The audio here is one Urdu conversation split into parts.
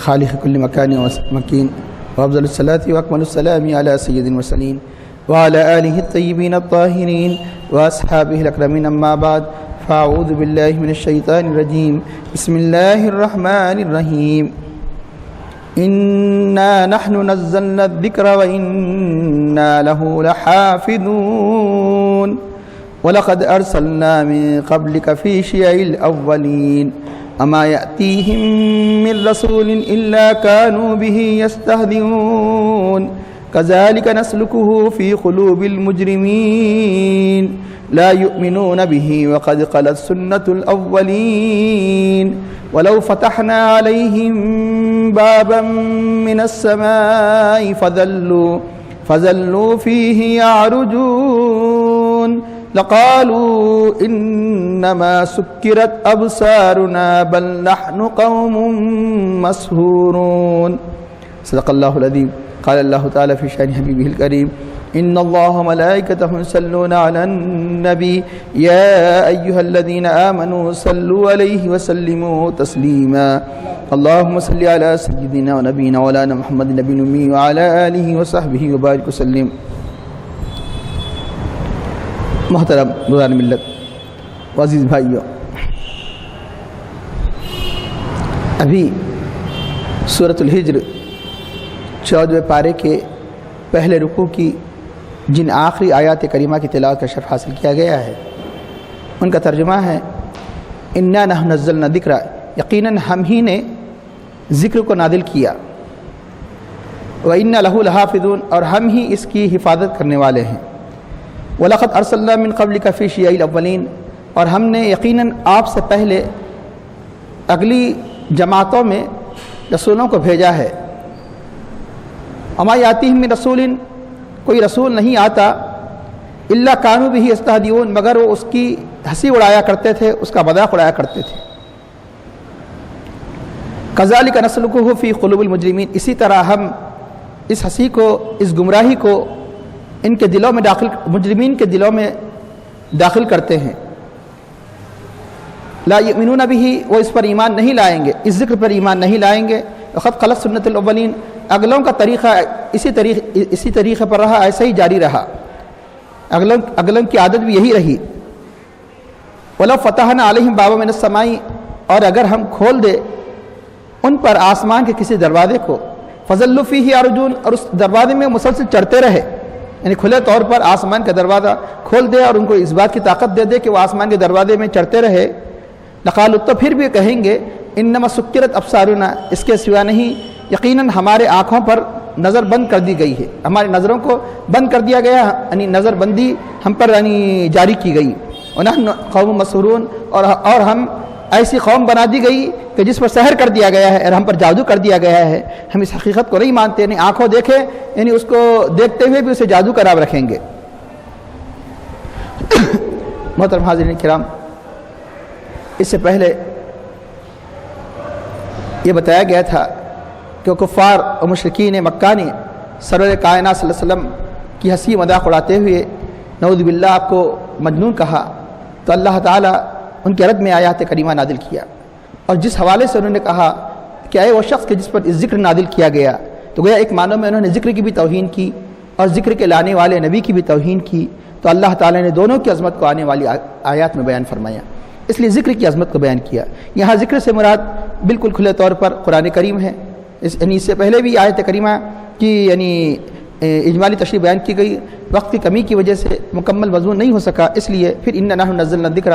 خالق كل مكان ومكين، وأفضل الصلاة وأكمل السلام على سيد المرسلين وعلى آله الطيبين الطاهرين وأصحابه الأكرمين. أما بعد، فأعوذ بالله من الشيطان الرجيم. بسم الله الرحمن الرحيم. إنا نحن نزلنا الذكر وإنا له لحافظون ولقد أرسلنا من قبلك في شيع الأولين أما يأتيهم من رسول إلا كانوا به يستهزئون كذلك نسلكه في قلوب المجرمين لا يؤمنون به وقد خلت سنة الأولين ولو فتحنا عليهم بابا من السماء فظلوا فيه يعرجون لقالوا إنما سكرت أبصارنا بل نحن قوم مسحورون. صدق الله العظيم. قال الله تعالى في شأن حبيبه الكريم: إن الله وملائكته يصلون على النبي يا أيها الذين آمنوا صلوا عليه وسلموا تسليما. اللهم صل على سيدنا ونبينا مولانا محمد النبي الأمي وعلى آله وصحبه وبارك وسلم. محترم بزرگان ملت و عزیز بھائیوں، ابھی سورۃ الحجر 14ویں پارے کے پہلے رکوع کی جن آخری آیات کریمہ کی تلاوت کا شرف حاصل کیا گیا ہے، ان کا ترجمہ ہے: انا نحن نزلنا الذکر، یقیناً ہم ہی نے ذکر کو نازل کیا، وَإِنَّا لَهُ لَحَافِظُونَ، اور ہم ہی اس کی حفاظت کرنے والے ہیں، وَلَقَدْ أَرْسَلْنَا مِن قَبْلِكَ فِي شِيَعِ الْأَوَّلِينَ، اور ہم نے یقیناً آپ سے پہلے اگلی جماعتوں میں رسولوں کو بھیجا ہے. وَمَا يَأْتِيهِم مِّن رَّسُولٍ، کوئی رسول نہیں آتا، إِلَّا كَانُوا بِهِ يَسْتَهْزِئُونَ، مگر وہ اس کی ہنسی اڑایا کرتے تھے، اس کا مذاق اڑایا کرتے تھے. كَذَلِكَ نَسْلُكُهُ فِي قُلُوبِ الْمُجْرِمِينَ، اسی طرح ہم اس ہنسی کو، اس گمراہی کو ان کے دلوں میں مجرمین کے دلوں میں داخل کرتے ہیں. لا یؤمنون به، وہ اس پر ایمان نہیں لائیں گے، اس ذکر پر ایمان نہیں لائیں گے. وقد خلت سنت الاولین، اگلوں کا طریقہ اسی طریقے پر رہا، ایسے ہی جاری رہا، اگلوں کی عادت بھی یہی رہی. ولو فتحنا علیہم بابا من السماء، اور اگر ہم کھول دے ان پر آسمان کے کسی دروازے کو، فظلوا فیہ یعرجون، اور اس دروازے میں مسلسل چڑھتے رہے، یعنی کھلے طور پر آسمان کا دروازہ کھول دے اور ان کو اس بات کی طاقت دے دے کہ وہ آسمان کے دروازے میں چڑھتے رہے. لقالوا، تو پھر بھی کہیں گے: انما سکرت ابصارنا، اس کے سوا نہیں، یقیناً ہمارے آنکھوں پر نظر بند کر دی گئی ہے، ہماری نظروں کو بند کر دیا گیا، یعنی نظر بندی ہم پر یعنی جاری کی گئی. ونحن قوم مسحورون، اور ہم ایسی قوم بنا دی گئی کہ جس پر سحر کر دیا گیا ہے اور ہم پر جادو کر دیا گیا ہے. ہم اس حقیقت کو نہیں مانتے، یعنی آنکھوں دیکھے، یعنی اس کو دیکھتے ہوئے بھی اسے جادو قرار رکھیں گے. محترم حاضرین کرام، اس سے پہلے یہ بتایا گیا تھا کہ کفار و مشرکین مکہ نے سرور کائنات صلی اللہ علیہ وسلم کی ہنسی مذاق اڑاتے ہوئے نعوذ باللہ آپ کو مجنون کہا، تو اللہ تعالیٰ ان کے رد میں آیات کریمہ نازل کیا. اور جس حوالے سے انہوں نے کہا کہ اے وہ شخص کہ جس پر اس ذکر نازل کیا گیا، تو گویا ایک معنی میں انہوں نے ذکر کی بھی توہین کی اور ذکر کے لانے والے نبی کی بھی توہین کی. تو اللہ تعالیٰ نے دونوں کی عظمت کو آنے والی آیات میں بیان فرمایا، اس لیے ذکر کی عظمت کو بیان کیا. یہاں ذکر سے مراد بالکل کھلے طور پر قرآن کریم ہے. یعنی اس سے پہلے بھی آیت کریمہ کی یعنی اجمالی تشریح بیان کی گئی، وقت کی کمی کی وجہ سے مکمل مضمون نہیں ہو سکا، اس لیے پھر انا نحن نزلنا الذکر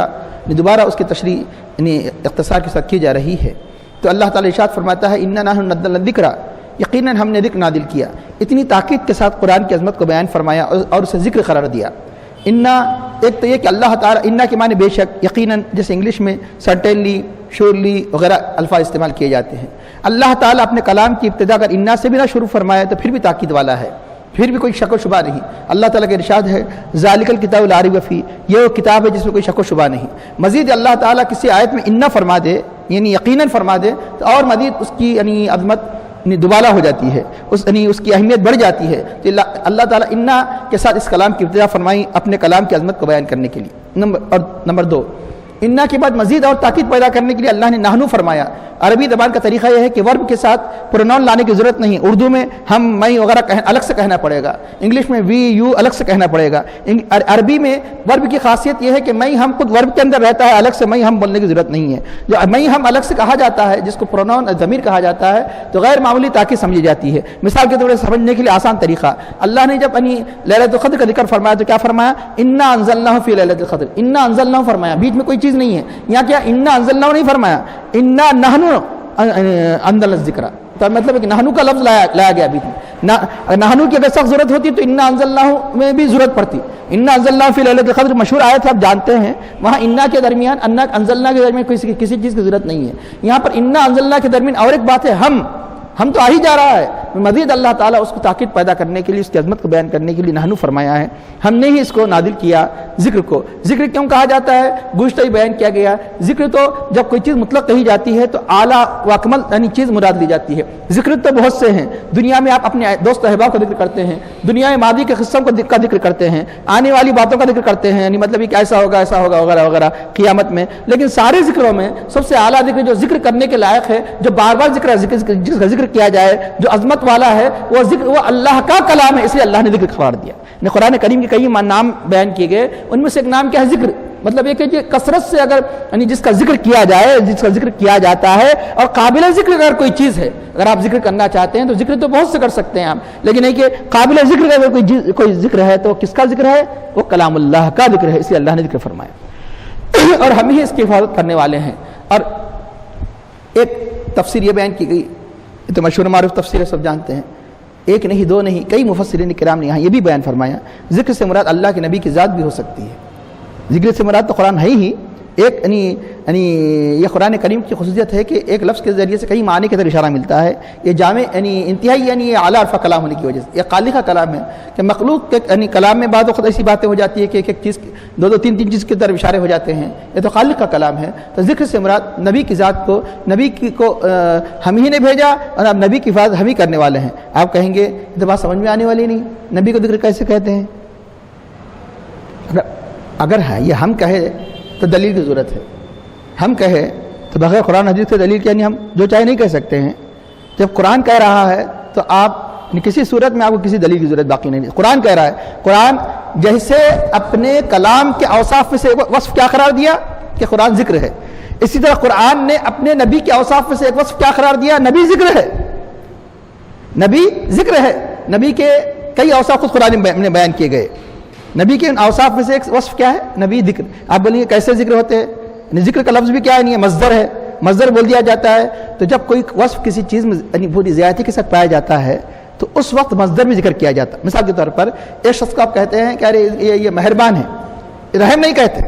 دوبارہ اس کی تشریح یعنی اختصار کے ساتھ کی جا رہی ہے. تو اللہ تعالیٰ ارشاد فرماتا ہے: انا نحن نزلنا الذکر، یقیناً ہم نے ذکر نازل کیا. اتنی تاکید کے ساتھ قرآن کی عظمت کو بیان فرمایا اور اسے ذکر قرار دیا. انا، ایک تو یہ کہ اللہ تعالیٰ، انا کے معنی بے شک، یقیناً، جیسے انگلش میں سرٹینلی، شیورلی وغیرہ الفاظ استعمال کیے جاتے ہیں. اللہ تعالیٰ اپنے کلام کی ابتدا اگر انا سے بھی نہ شروع فرمایا تو پھر بھی تاکید والا ہے، پھر بھی کوئی شک و شبہ نہیں. اللہ تعالیٰ کا ارشاد ہے: ذالک الکتاب لا ریب فیہ، یہ وہ کتاب ہے جس میں کوئی شک و شبہ نہیں. مزید اللہ تعالیٰ کسی آیت میں انا فرما دے، یعنی یقیناً فرما دے، تو اور مزید اس کی یعنی عظمت دوبالا ہو جاتی ہے، اس کی اہمیت بڑھ جاتی ہے. تو اللہ تعالیٰ انا کے ساتھ اس کلام کی ابتدا فرمائی اپنے کلام کی عظمت کو بیان کرنے کے لیے. نمبر 2، انا کے بعد مزید اور تاکید پیدا کرنے کے لیے اللہ نے نحنو فرمایا۔ عربی زبان کا طریقہ یہ ہے کہ ورب کے ساتھ پروناؤن لانے کی ضرورت نہیں۔ اردو میں ہم، میں وغیرہ الگ سے کہنا پڑے گا، انگلش میں وی یو الگ سے کہنا پڑے گا۔ عربی میں ورب کی خاصیت یہ ہے کہ میں ہم خود ورب کے اندر رہتا ہے، الگ سے میں ہم بولنے کی ضرورت نہیں ہے۔ جو میں ہم الگ سے کہا جاتا ہے، جس کو پروناؤن ضمیر کہا جاتا ہے، تو غیر معمولی تاکید سمجھی جاتی ہے۔ مثال کے طور پر سمجھنے کے لیے آسان طریقہ، اللہ نے جب لیلۃ القدر کا ذکر فرمایا تو کیا فرمایا؟ انا انزلناہ فی لیلۃ القدر، انا انزلناہ فرمایا، بیچ میں کوئی چیز نہیں ہے۔ یہاں کیا انا انزلناہ نہیں فرمایا، انا نحن انزلنا الذکر، تو مطلب ہے کہ نحنو کا لفظ لایا گیا بیچ میں۔ نحنو کی اگر سخت ضرورت ہوتی تو انا انزلناہ میں بھی ضرورت پڑتی۔ انا انزلناہ فی لیلۃ القدر مشہور آیت ہے، آپ جانتے ہیں، وہاں انا کے درمیان، انا انزلنا کے درمیان کسی چیز کی ضرورت نہیں ہے۔ یہاں پر انا انزلنا کے درمیان اور ایک بات ہے، ہم تو آ ہی جا رہا ہے، مزید اللہ تعالیٰ اس کو تاکید پیدا کرنے کے لیے، اس کی عظمت کو بیان کرنے کے لیے نحنو فرمایا ہے۔ ہم نے ہی اس کو نازل کیا۔ ذکر کو ذکر کیوں کہا جاتا ہے؟ گزشتہ ہی بیان کیا گیا، ذکر تو جب کوئی چیز مطلق کہی جاتی ہے تو اعلیٰ و اکمل یعنی چیز مراد لی جاتی ہے۔ ذکر تو بہت سے ہیں، دنیا میں آپ اپنے دوست احباب کا ذکر کرتے ہیں، دنیا میں ماضی کے قصوں کا ذکر کرتے ہیں، آنے والی باتوں کا ذکر کرتے ہیں، یعنی مطلب کہ ایسا ہوگا وغیرہ وغیرہ قیامت میں۔ لیکن سارے ذکروں میں سب سے اعلیٰ ذکر جو ذکر کرنے کے لائق ہے، جو بار بار جس کا ذکر کیا جائے، جو عظمت والا ہے، وہ ذکر وہ اللہ کا کلام ہے، اس لیے اللہ نے ذکر قرار دیا۔ قرآن کریم کے کئی نام بیان کیے گئے، ان میں سے ایک نام کیا ہے؟ ذکر۔ مطلب یہ کہ کثرت سے اگر یعنی جس کا ذکر کیا جائے، جس کا ذکر کیا جاتا ہے، اور قابل ذکر اگر کوئی چیز ہے، اگر آپ ذکر کرنا چاہتے ہیں تو ذکر تو بہت سے کر سکتے ہیں آپ، لیکن یہ کہ قابل ذکر اگر کوئی ذکر ہے تو کس کا ذکر ہے؟ وہ کلام اللہ کا ذکر ہے، اس لیے اللہ نے ذکر فرمایا، اور ہم ہی اس کی حفاظت کرنے والے ہیں۔ اور ایک تفسیر یہ بیان کی گئی، یہ تو مشہور معروف تفسیر ہے، سب جانتے ہیں، ایک نہیں دو نہیں، کئی مفسرین کرام نے یہاں یہ بھی بیان فرمایا، ذکر سے مراد اللہ کے نبی کی ذات بھی ہو سکتی ہے۔ ذکر سے مراد تو قرآن ہے ہی، ایک یعنی یہ قرآن کریم کی خصوصیت ہے کہ ایک لفظ کے ذریعے سے کئی معنی کی طرف اشارہ ملتا ہے۔ یہ جامع یعنی انتہائی یعنی یہ اعلیٰ عرفہ کلام ہونے کی وجہ سے، یہ خالق کا کلام ہے کہ مخلوق کے یعنی کلام میں بعض وقت ایسی باتیں ہو جاتی ہے کہ ایک چیز دو تین چیز کی طرف اشارے ہو جاتے ہیں، یہ تو خالق کا کلام ہے۔ تو ذکر سے مراد نبی کی ذات کو، نبی کو ہم ہی نے بھیجا، اور اب نبی کی حفاظت ہم ہی کرنے والے ہیں۔ آپ کہیں گے یہ تو بات سمجھ میں آنے والی نہیں، نبی کو ذکر کیسے کہتے ہیں؟ اگر ہے یہ ہم کہے تو دلیل کی ضرورت ہے، ہم کہے تو بغیر قرآن حدیث سے دلیل کے یعنی ہم جو چاہے نہیں کہہ سکتے ہیں۔ جب قرآن کہہ رہا ہے تو آپ کسی صورت میں آپ کو کسی دلیل کی ضرورت باقی نہیں ہے، قرآن کہہ رہا ہے۔ قرآن جیسے اپنے کلام کے اوصاف میں سے وصف کیا قرار دیا کہ قرآن ذکر ہے، اسی طرح قرآن نے اپنے نبی کے اوصاف میں سے ایک وصف کیا قرار دیا؟ نبی ذکر ہے، نبی ذکر ہے۔ نبی کے کئی اوصاف خود قرآن میں بیان کیے گئے، نبی کے ان اوصاف میں سے ایک وصف کیا ہے؟ نبی ذکر۔ آپ بولیے کیسے ذکر ہوتے ہیں؟ ذکر کا لفظ بھی کیا ہے؟ نہیں، مصدر ہے، مصدر بول دیا جاتا ہے۔ تو جب کوئی وصف کسی چیز میں یعنی پوری زیادتی کے ساتھ پایا جاتا ہے تو اس وقت مصدر بھی ذکر کیا جاتا ہے۔ مثال کے طور پر ایک شخص کو آپ کہتے ہیں کہ ارے یہ مہربان ہے، رحم نہیں کہتے۔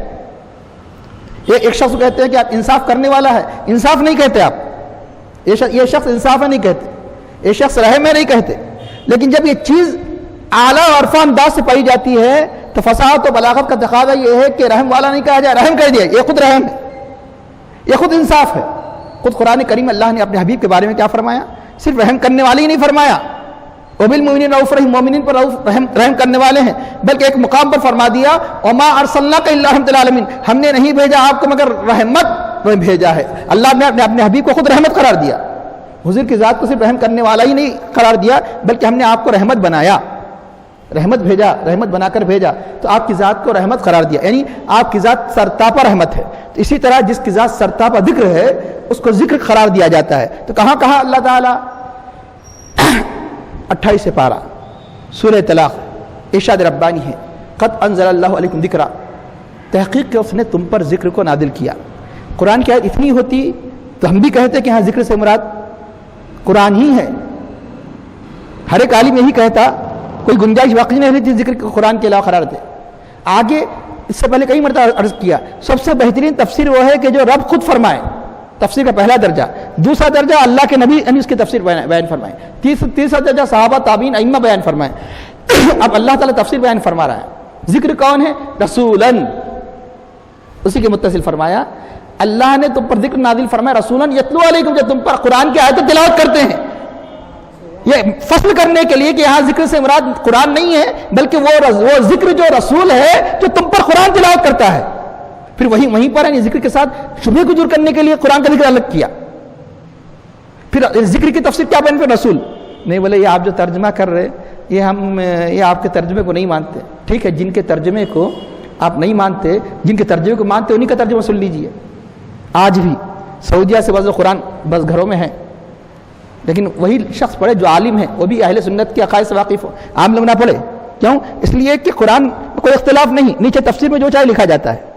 ایک شخص کو کہتے ہیں کہ آپ انصاف کرنے والا ہے، انصاف نہیں کہتے آپ، یہ شخص انصاف ہے نہیں کہتے، یہ شخص رحم ہے نہیں کہتے۔ لیکن جب یہ چیز اعلیٰ اور عرفہ انداز سے پائی جاتی ہے تو فصاحت و بلاغت کا تقاضا یہ ہے کہ رحم والا نہیں کہا جائے، رحم کہہ دیا، یہ خود رحم ہے، یہ خود انصاف ہے۔ خود قرآن کریم اللہ نے اپنے حبیب کے بارے میں کیا فرمایا؟ صرف رحم کرنے والے ہی نہیں فرمایا، وبالمؤمنین رؤوف رحیم، مومنین پر رحم کرنے والے ہیں، بلکہ ایک مقام پر فرما دیا وما ارسلناک الا رحمۃ للعالمین، ہم نے نہیں بھیجا آپ کو مگر رحمت میں بھیجا ہے۔ اللہ نے اپنے حبیب کو خود رحمت قرار دیا، حضور کی ذات کو صرف رحم کرنے والا ہی نہیں قرار دیا بلکہ ہم نے آپ کو رحمت بنایا، رحمت بھیجا، رحمت بنا کر بھیجا، تو آپ کی ذات کو رحمت قرار دیا، یعنی آپ کی ذات سرتاپا رحمت ہے۔ تو اسی طرح جس کی ذات سرتاپا ذکر ہے اس کو ذکر قرار دیا جاتا ہے۔ تو کہاں کہا اللہ تعالیٰ؟ 28 پارہ سورہ طلاق، ارشاد ربانی ہے قد انزل اللہ علیکم ذکرا، تحقیق کہ اس نے تم پر ذکر کو نازل کیا۔ قرآن کی آیت اتنی ہوتی تو ہم بھی کہتے کہ ہاں ذکر سے مراد قرآن ہی ہے، ہر ایک عالم یہی کہتا، کوئی گنجائش واقعی نہیں رہتی ذکر کو قرآن کے علاوہ قرار دے۔ آگے اس سے پہلے کئی مرتبہ عرض کیا، سب سے بہترین تفسیر وہ ہے کہ جو رب خود فرمائے، تفسیر کا پہلا درجہ، دوسرا درجہ اللہ کے نبی اس کی تفسیر بیان فرمائے، تیسرا درجہ صحابہ تابعین ائمہ بیان فرمائے۔ اب اللہ تعالیٰ تفسیر بیان فرما رہا ہے۔ ذکر کون ہے؟ رسولاً، اسی کے متصل فرمایا اللہ نے تم پر ذکر نازل فرمایا رسولاً یتلو علیکم، جو تم پر قرآن کی آیتیں تلاوت کرتے ہیں۔ یہ فصل کرنے کے لیے کہ یہاں ذکر سے مراد قرآن نہیں ہے بلکہ وہ ذکر جو رسول ہے جو تم پر قرآن تلاوت کرتا ہے۔ پھر وہیں پر ہے ذکر کے ساتھ شبہ کو دور کرنے کے لیے قرآن کا ذکر الگ کیا. پھر ذکر کی تفسیر کیا بیان پہ رسول نہیں بولے یہ آپ جو ترجمہ کر رہے یہ آپ کے ترجمے کو نہیں مانتے. ٹھیک ہے، جن کے ترجمے کو آپ نہیں مانتے، جن کے ترجمے کو مانتے انہی کا ترجمہ سن لیجئے. آج بھی سعودیہ سے بعض قرآن بس گھروں میں ہے، لیکن وہی شخص پڑھے جو عالم ہے، وہ بھی اہل سنت کے عقائد سے واقف ہو. عام لوگ نہ پڑھے. کیوں؟ اس لیے کہ قرآن میں کوئی اختلاف نہیں، نیچے تفسیر میں جو چاہے لکھا جاتا ہے.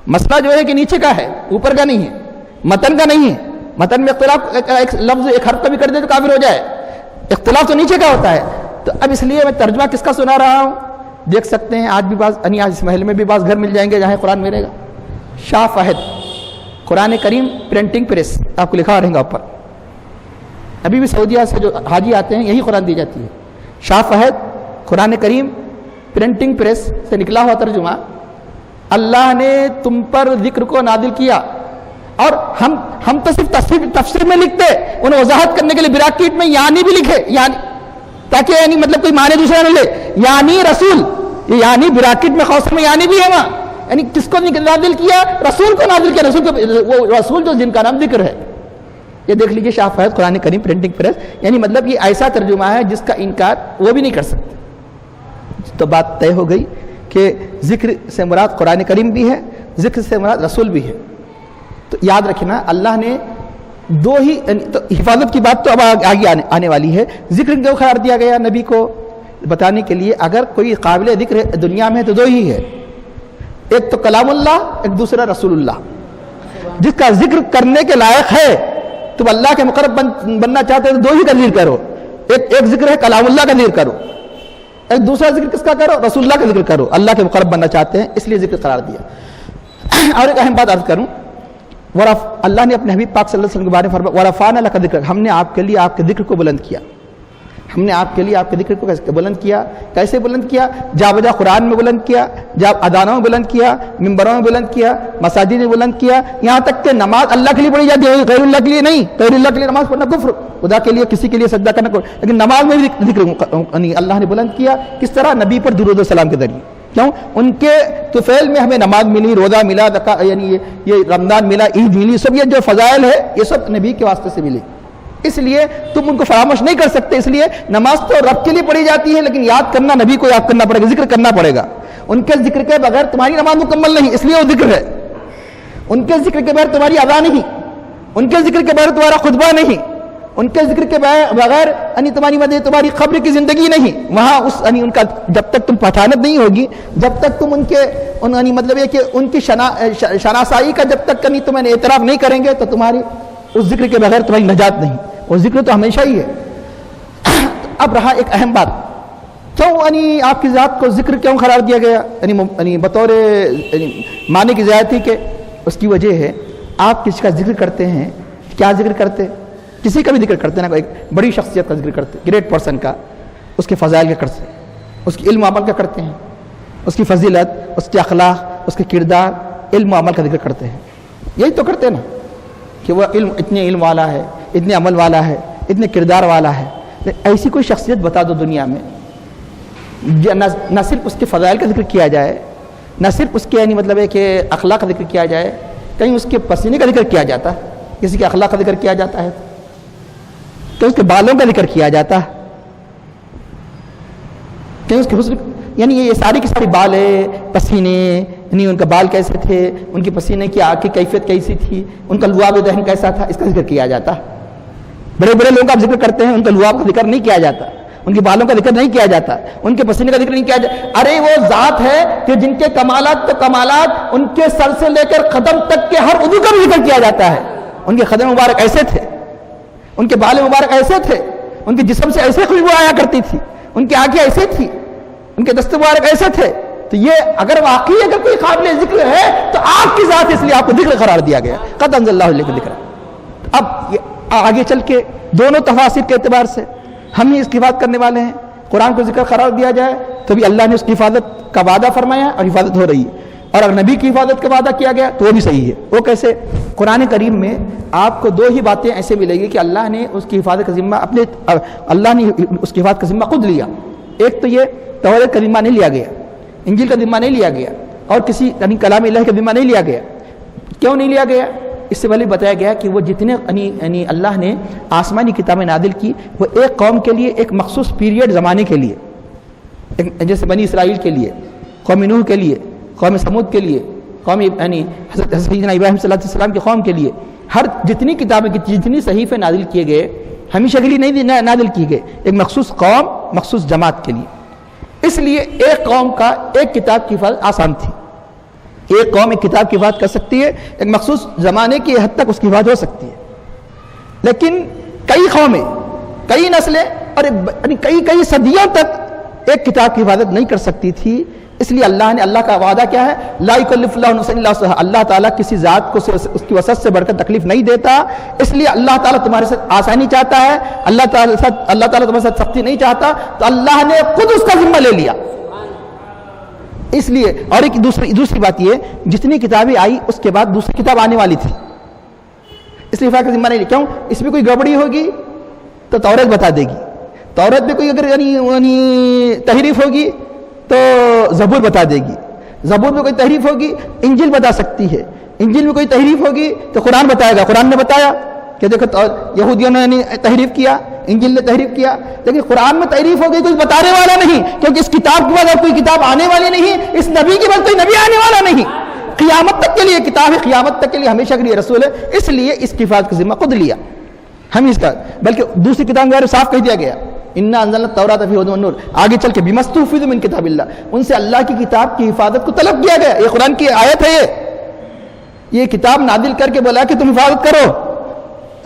مسئلہ جو ہے کہ نیچے کا ہے، اوپر کا نہیں ہے، متن کا نہیں ہے. متن میں اختلاف ایک لفظ ایک حرف کا بھی کر دے تو کافر ہو جائے. اختلاف تو نیچے کا ہوتا ہے. تو اب اس لیے میں ترجمہ کس کا سنا رہا ہوں دیکھ سکتے ہیں. آج بھی بعض اس محل میں بھی بعض گھر مل جائیں گے جہاں قرآن ملے گا. شاہ فہد قرآن کریم پرنٹنگ پریس آپ کو لکھا رہے گا اوپر. ابھی بھی سعودیہ سے جو حاجی آتے ہیں یہی قرآن دی جاتی ہے. شاہ فہد قرآن کریم پرنٹنگ پریس سے نکلا ہوا ترجمہ. اللہ نے تم پر ذکر کو نازل کیا، اور ہم تو صرف تفسیر میں لکھتے، انہیں وضاحت کرنے کے لیے براکٹ میں یعنی بھی لکھے، یعنی تاکہ یعنی مطلب کوئی معنی دوسرا نہ لے. یعنی رسول، یہ یعنی براکٹ میں خاص میں یعنی بھی ہے وہاں. یعنی کس کو نازل کیا؟ رسول کو نازل کیا. رسول کو، وہ رسول جو جن کا نام ذکر ہے. یہ دیکھ لیجئے شاہ فہد قرآن کریم پرنٹنگ پریس. یعنی مطلب یہ ایسا ترجمہ ہے جس کا انکار وہ بھی نہیں کر سکتے. تو بات طے ہو گئی کہ ذکر سے مراد قرآن کریم بھی ہے، ذکر سے مراد رسول بھی ہے. تو یاد رکھنا اللہ نے دو ہی، تو حفاظت کی بات تو اب آگے آنے والی ہے. ذکر کیوں قرار دیا گیا نبی کو بتانے کے لیے. اگر کوئی قابل ذکر دنیا میں تو دو ہی ہے، ایک تو کلام اللہ، ایک دوسرا رسول اللہ. جس کا ذکر کرنے کے لائق ہے، تم اللہ کے مقرب بننا چاہتے ہو تو دو ہی کا ذکر کرو. ایک ذکر ہے کلام اللہ کا ذکر کرو، ایک دوسرا ذکر کس کا کرو؟ رسول اللہ کا ذکر کرو. اللہ کے مقرب بننا چاہتے ہیں اس لیے ذکر قرار دیا. اور ایک اہم بات عرض کروں، اللہ نے اپنے حبیب پاک صلی اللہ علیہ وسلم کے بارے میں فرمایا وَرَفَعْنَا لَكَ ذِكْرَكَ، ہم نے آپ کے لیے آپ کے ذکر کو بلند کیا. ہم نے آپ کے لیے آپ کے ذکر کو بلند کیا. کیسے بلند کیا؟ جا بجا قرآن میں بلند کیا، جا اذانوں میں بلند کیا، ممبروں میں بلند کیا، مساجد میں بلند کیا. یہاں تک کہ نماز اللہ کے لیے پڑھی جاتی ہے، غیر اللہ کے لیے نہیں. غیر اللہ کے لیے نماز پڑھنا کفر، خدا کے لیے کسی کے لیے سجدہ کرنا کفر. لیکن نماز میں بھی ذکر اللہ نے بلند کیا. کس طرح؟ نبی پر درود و سلام کے ذریعے. کیوں؟ ان کے طفیل میں ہمیں نماز ملی، روزہ ملا، یعنی یہ رمضان ملا، عید ملی، سب یہ جو فضائل ہے یہ سب نبی کے واسطے سے ملے. اس لیے تم ان کو فراموش نہیں کر سکتے. اس لیے نماز تو رب کے لیے پڑھی جاتی ہے، لیکن یاد کرنا نبی کو یاد کرنا پڑے گا، ذکر کرنا پڑے گا. ان کے ذکر کے بغیر تمہاری نماز مکمل نہیں، اس لیے وہ ذکر ہے. ان کے ذکر کے بغیر تمہاری اذان نہیں، ان کے ذکر کے بغیر تمہارا خطبہ نہیں، ان کے ذکر کے بغیر تمہاری قبر کی زندگی نہیں. وہاں ان کا جب تک تم پہچانت نہیں ہوگی، جب تک تم ان کے مطلب یہ کہ ان کی شناسائی کا جب تک تم اعتراف نہیں کریں گے تو تمہاری اس ذکر کے بغیر تمہاری نجات نہیں. وہ ذکر تو ہمیشہ ہی ہے. اب رہا ایک اہم بات، کیوں آپ کی ذات کو ذکر کیوں قرار دیا گیا؟ بطور معنی کی زیادتی کے اس کی وجہ ہے آپ کسی کا ذکر کرتے ہیں. کیا ذکر کرتے؟ کسی کا بھی ذکر کرتے ہیں نا، ایک بڑی شخصیت کا ذکر کرتے، گریٹ پرسن کا، اس کے فضائل کا کرتے ہیں، اس کی علم و عمل کا کرتے ہیں، اس کی فضیلت، اس کے اخلاق، اس کے کردار، علم و عمل کا ذکر کرتے ہیں. یہی تو کرتے ہیں نا کہ وہ اتنے علم والا ہے، اتنے عمل والا ہے، اتنے کردار والا ہے. ایسی کوئی شخصیت بتا دو دنیا میں نہ صرف اس کے فضائل کا ذکر کیا جائے، نہ صرف اس کے مطلب ہے کہ اخلاق کا ذکر کیا جائے، کہیں اس کے پسینے کا ذکر کیا جاتا ہے، کسی کے اخلاق کا ذکر کیا جاتا ہے، کہ اس کے بالوں کا ذکر کیا جاتا ہے، کہ اس کے حسن، یہ ساری کی ساری بال ہے، پسینے، ان کا بال کیسے تھے، ان کے پسینے کی آگ کی کیفیت کیسی تھی، ان کا لعاب دہن کیسا تھا، اس کا ذکر کیا جاتا. بڑے بڑے لوگوں کا ذکر کرتے ہیں، ان کا لعاب کا ذکر نہیں کیا جاتا، ان کے بالوں کا ذکر نہیں کیا جاتا، ان کے پسینے کا ذکر نہیں کیا جاتا. ارے وہ ذات ہے کہ جن کے کمالات تو کمالات، ان کے سر سے لے کر قدم تک کے ہر عضو کا بھی ذکر کیا جاتا ہے. ان کے قدم مبارک ایسے تھے، ان کے بال مبارک ایسے تھے، ان کے جسم سے ایسے خوشبو آیا کرتی تھی، ان کی آنکھیں ایسے تھی، ان کے دست مبارک ایسے تھے. تو یہ اگر واقعی کوئی قابل ذکر ہے تو آپ کی ذات، اس لیے آپ کو ذکر قرار دیا گیا. قد انزل اللہ الیک ذکر. اب آگے چل کے دونوں تفاسیر کے اعتبار سے ہم ہی اس کی بات کرنے والے ہیں. قرآن کو ذکر قرار دیا جائے تو بھی اللہ نے اس کی حفاظت کا وعدہ فرمایا اور حفاظت ہو رہی ہے، اور اگر نبی کی حفاظت کا وعدہ کیا گیا تو وہ بھی صحیح ہے. وہ کیسے؟ قرآن کریم میں آپ کو دو ہی باتیں ایسے ملے گی کہ اللہ نے اس کی حفاظت کا ذمہ اللہ نے اس کی حفاظت کا ذمہ خود لیا. ایک تو یہ توریت کا ذمہ نہیں لیا گیا، انجیل کا ذمہ نہیں لیا گیا، اور کسی کلام الہی کا ذمہ نہیں لیا گیا. کیوں نہیں لیا گیا؟ اس سے پہلے بتایا گیا کہ وہ جتنے یعنی اللہ نے آسمانی کتابیں نازل کی وہ ایک قوم کے لیے ایک مخصوص پیریڈ زمانے کے لیے، جیسے بنی اسرائیل کے لیے، قوم نوح کے لیے، قوم سمود کے لیے، قوم یعنی حضرت سیدنا ابراہیم صلی اللہ علیہ وسلم کی قوم کے لیے، ہر جتنی کتابیں جتنی صحیفے نازل کیے گئے ہمیشہ کے لیے نہیں نازل کی گئے، ایک مخصوص قوم مخصوص جماعت کے لیے. اس لیے ایک قوم کا ایک کتاب کی حفاظت آسان تھی. ایک قوم ایک کتاب کی حفاظت کر سکتی ہے، ایک مخصوص زمانے کی حد تک اس کی حفاظت ہو سکتی ہے. لیکن کئی قومیں، کئی نسلیں اور کئی صدیوں تک ایک کتاب کی حفاظت نہیں کر سکتی تھی. اس لیے اللہ کا وعدہ کیا ہے؟ لا یکلف اللہ نفسا الا وسعها. اللہ تعالیٰ کسی ذات کو اس کی وسعت سے بڑھ کر تکلیف نہیں دیتا. اس لیے اللہ تعالیٰ تمہارے ساتھ آسانی چاہتا ہے، اللہ تعالیٰ تمہارے ساتھ سختی نہیں چاہتا، تو اللہ نے خود اس کا ذمہ لے لیا. اس لیے اور ایک دوسری بات یہ، جتنی کتابیں آئی اس کے بعد دوسری کتاب آنے والی تھی، اس لیے حفاظت کا ذمہ نہیں لیا. کیوں؟ اس میں کوئی گڑبڑی ہوگی تو توریت بتا دے گی، توریت میں کوئی اگر تحریف ہوگی تو زبور بتا دے گی، زبور میں کوئی تحریف ہوگی انجیل بتا سکتی ہے، انجیل میں کوئی تحریف ہوگی تو قرآن بتائے گا. قرآن نے بتایا کہ دیکھو یہودیوں نے تحریف کیا، انجیل نے تحریف کیا، لیکن قرآن میں تحریف ہوگی کوئی بتانے والا نہیں، کیونکہ اس کتاب کے بعد اور کوئی کتاب آنے والی نہیں، اس نبی کے بعد کوئی نبی آنے والا نہیں. قیامت تک کے لیے کتاب ہے، قیامت تک کے لیے ہمیشہ کے لیے رسول ہے. اس لیے اس کی حفاظت کا ذمہ خود لیا ہم اس کا. بلکہ دوسری کتاب میں صاف کہہ دیا گیا، انا انزلنا التوراۃ فیہا ھدی والنور، آگے چل کے بما استحفظوا من کتاب اللہ، ان سے اللہ کی کتاب کی حفاظت کو طلب کیا گیا. یہ قرآن کی آیت ہے، یہ کتاب نازل کر کے بولا کہ تم حفاظت کرو.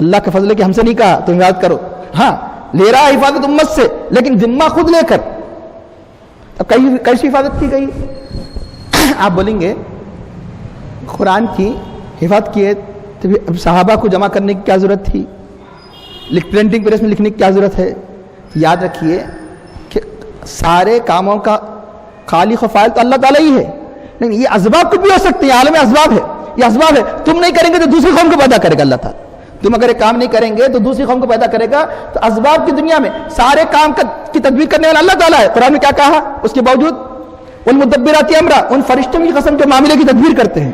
اللہ کا فضل ہے کہ ہم سے نہیں کہا تم حفاظت کرو، ہاں لے رہا حفاظت امت سے، لیکن ذمہ خود لے کر. اب کیسی حفاظت کی گئی؟ آپ بولیں گے قرآن کی حفاظت کی ہے تو صحابہ کو جمع کرنے کی کیا ضرورت تھی؟ پرنٹنگ پریس میں لکھنے کی کیا ضرورت ہے؟ یاد رکھیے کہ سارے کاموں کا خالق و فاعل تو اللہ تعالیٰ ہی ہے، لیکن یہ اسباب کچھ بھی ہو سکتے ہیں، عالم اسباب ہے، یہ اسباب ہے. تم نہیں کریں گے تو دوسری قوم کو پیدا کرے گا اللہ تعالیٰ. تم اگر ایک کام نہیں کریں گے تو دوسری قوم کو پیدا کرے گا. تو اسباب کی دنیا میں سارے کام کی تدبیر کرنے والا اللہ تعالیٰ ہے. قرآن میں کیا کہا؟ اس کے باوجود والمدبرات امرا، ان فرشتوں کی قسم جو معاملے کی تدبیر کرتے ہیں،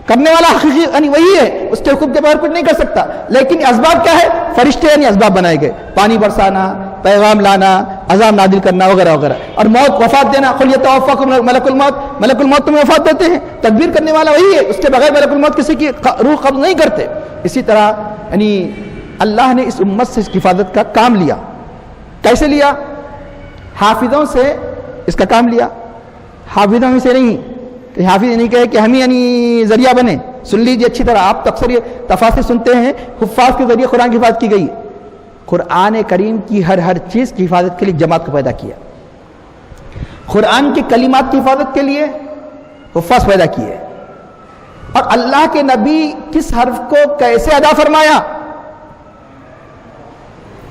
کرنے والا حقیقی یعنی وہی ہے، اس کے حکم کے بغیر کچھ نہیں کر سکتا. لیکن اسباب کیا ہے؟ فرشتے یعنی اسباب بنائے گئے، پانی برسانا، پیغام لانا، عذاب نازل کرنا وغیرہ وغیرہ، اور موت وفات دینا. قل یتوفاکم ملک الموت، ملک الموت تمہیں وفات دیتے ہیں. تدبیر کرنے والا وہی ہے، اس کے بغیر ملک الموت کسی کی روح قبض نہیں کرتے. اسی طرح یعنی اللہ نے اس امت سے اس کی حفاظت کا کام لیا. کیسے لیا؟ حافظوں سے اس کا کام لیا. حافظوں میں سے نہیں کہ حافظ نہیں کہے کہ ہم ہی یعنی ذریعہ بنے. سن لیجیے اچھی طرح، آپ اکثر یہ تفاسیر سنتے ہیں، حفاظ کے ذریعے قرآن کی حفاظت کی گئی. قرآن کریم کی ہر چیز کی حفاظت کے لیے جماعت کو پیدا کیا. قرآن کے کلمات کی حفاظت کے لیے حفاظ پیدا کیے. اور اللہ کے نبی کس حرف کو کیسے ادا فرمایا؟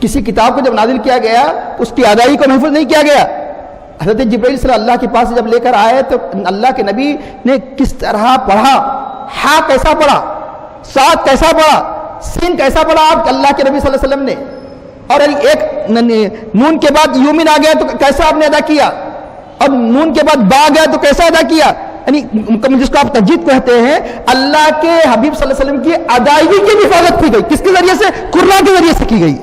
کسی کتاب کو جب نازل کیا گیا تو اس کی ادائیگی کو محفوظ نہیں کیا گیا. حضرت جبرائیل صلی اللہ کے پاس جب لے کر آئے تو اللہ کے نبی نے کس طرح پڑھا، ہا کیسا پڑھا، صاد کیسا پڑھا، سین کیسا پڑھا آپ اللہ کے نبی صلی اللہ علیہ وسلم نے. اور ایک نون کے بعد یومن آ گیا تو کیسا آپ نے ادا کیا، اور نون کے بعد با گیا تو کیسا ادا کیا. یعنی جس کو آپ تجوید کہتے ہیں، اللہ کے حبیب صلی اللہ علیہ وسلم کی ادائیگی کی بھی حفاظت کی گئی. کس کے ذریعے سے؟ قرآن کے ذریعے سے کی گئی.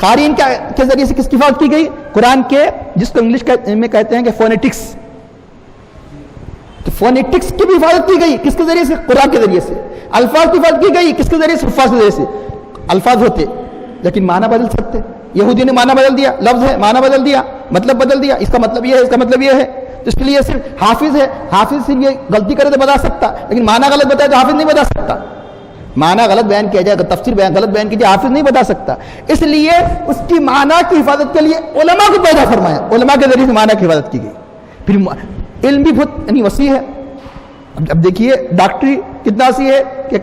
قارئین کے ذریعے سے کس کی حفاظت کی گئی؟ قرآن کے، جس کو انگلش میں کہتے ہیں کہ فونیٹکس. تو فونیٹکس کی بھی حفاظت کی گئی. کس کے ذریعے سے؟ قرآن کے ذریعے سے. الفاظ کی حفاظت کی گئی. کس کے ذریعے سے؟ حفاظ کے ذریعے سے. الفاظ ہوتے لیکن معنی بدل سکتے. یہودی نے معنی بدل دیا، لفظ ہے معنی بدل دیا، مطلب بدل دیا، اس کا مطلب یہ ہے، اس کا مطلب یہ ہے. تو اس کے لیے صرف حافظ ہے، حافظ صرف یہ غلطی کرے تو بتا سکتا، لیکن معنی غلط بتائے تو حافظ نہیں بتا سکتا. معنی غلط بیان کیا جائے، تفسیر غلط بیان کی جائے، حافظ نہیں بتا سکتا. اس لیے اس کی معنی کی حفاظت کے لیے علماء کو پیدا فرمایا، علماء کے ذریعے سے معنی کی حفاظت کی گئی. پھر علم بھی بہت یعنی وسیع ہے. اب دیکھیے ڈاکٹری کتنا وسیع ہے کہ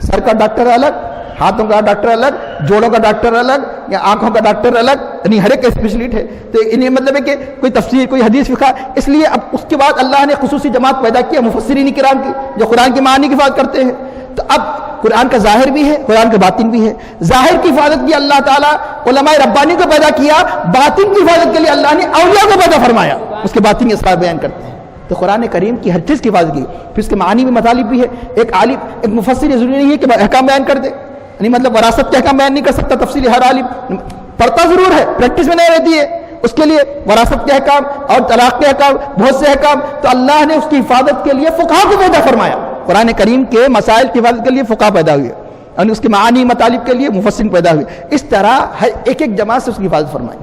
سر کا ڈاکٹر الگ، ہاتھوں کا ڈاکٹر الگ، جوڑوں کا ڈاکٹر الگ، یا آنکھوں کا ڈاکٹر الگ، یعنی ہر ایک اسپیشلسٹ ہے. تو انہیں مطلب ہے کہ کوئی تفسیر، کوئی حدیث فقہ. اس لیے اب اس کے بعد اللہ نے خصوصی جماعت پیدا کیا مفسرین کرام کی، جو قرآن کی معنی کی حفاظت کرتے ہیں. تو اب قرآن کا ظاہر بھی ہے، قرآن کا باطن بھی ہے. ظاہر کی حفاظت کی اللہ تعالیٰ علماء ربانی کو پیدا کیا، باطن کی حفاظت کے لیے اللہ نے اولیاء کو پیدا فرمایا، اس کے باطنی اسرار بیان کرتے ہیں. تو قرآن کریم کی ہر چیز کی حفاظت کی. پھر اس کے معنی بھی مطالب بھی ہے. ایک عالم ایک مفسر یہ ضروری نہیں ہے کہ احکام بیان کر دے، یعنی مطلب وراثت کے احکام بیان نہیں کر سکتا تفصیلی ہر عالم، پڑھتا ضرور ہے، پریکٹس میں نہیں رہتی ہے. اس کے لیے وراثت کے احکام اور طلاق کے احکام، بہت سے احکام، تو اللہ نے اس کی حفاظت کے لیے فقہا کو پیدا فرمایا. قرآن کریم کے مسائل کی حفاظت کے لیے فقہا پیدا ہوئے، یعنی اس کے معانی مطالب کے لیے مفسرین پیدا ہوئے. اس طرح ہر ایک ایک جماعت سے اس کی حفاظت فرمائی.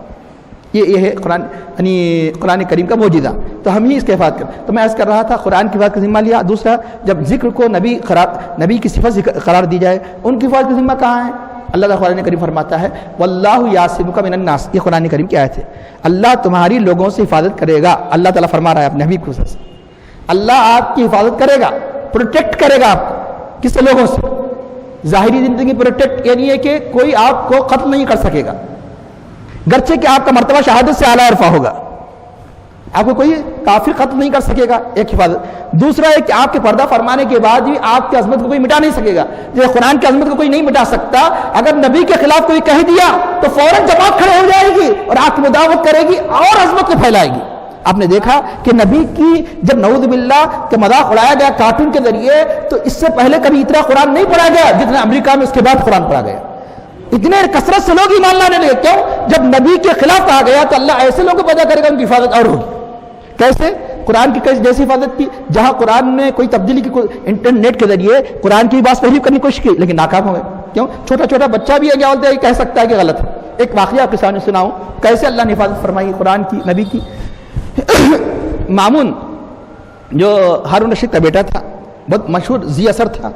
یہ ہے قرآن، یعنی قرآن کریم کا معجزہ. تو ہم ہی اس کی حفاظت کریں. تو میں عرض کر رہا تھا قرآن کی حفاظت کا ذمہ لیا. دوسرا، جب ذکر کو نبی کی صفت قرار دی جائے، ان کی حفاظت کا ذمہ کہاں ہے؟ اللہ تعالیٰ قرآن کریم فرماتا ہے واللہ یعصمک من الناس. یہ قرآن کریم کی آیت ہے. اللہ تمہاری لوگوں سے حفاظت کرے گا. اللہ تعالیٰ فرما رہا ہے اپنے حبیب کو، اللہ آپ کی حفاظت کرے گا، پروٹیکٹ کرے گا آپ کو. کس لوگوں سے؟ ظاہری زندگی پروٹیکٹ یعنی ہے کہ کوئی آپ کو قتل نہیں کر سکے گا، گرچہ کہ آپ کا مرتبہ شہادت سے اعلیٰ عرفہ ہوگا، آپ کو کوئی کافر قتل نہیں کر سکے گا، ایک حفاظت. دوسرا ہے کہ آپ کے پردہ فرمانے کے بعد بھی آپ کی عظمت کو کوئی مٹا نہیں سکے گا. جیسے قرآن کی عظمت کو کوئی نہیں مٹا سکتا. اگر نبی کے خلاف کوئی کہہ دیا تو فوراً جماعت کھڑے ہو جائے گی اور آپ کی مداوت کرے گی اور عظمت کو پھیلائے گی. آپ نے دیکھا کہ نبی کی جب نعوذ باللہ کے مذاق اڑایا گیا کارٹون کے ذریعے، تو اس سے پہلے کبھی اتنا قرآن نہیں پڑھا گیا جتنا امریکہ میں اس کے بعد قرآن پڑھا گیا. اتنے کثرت سے لوگ ایمان لانے لگے. کیوں؟ جب نبی کے خلاف کہا گیا تو اللہ ایسے لوگوں کو پیدا کرے گا ان کی حفاظت اور ہوگی. کیسے؟ قرآن کی جیسی حفاظت کی. جہاں قرآن میں کوئی تبدیلی کی، انٹرنیٹ کے ذریعے قرآن کی بات تحریف کرنے کی کوشش کی لیکن ناکام ہو گئے. کیوں؟ چھوٹا چھوٹا بچہ بھی ہے کیا بولتے ہیں کہہ سکتا ہے کہ غلط ہے. ایک واقعہ آپ کے سامنے سناؤں کیسے اللہ نے حفاظت فرمائی قرآن کی نبی کی. مامون جو ہارون رشید کا بیٹا تھا، بہت مشہور ذی اثر تھا،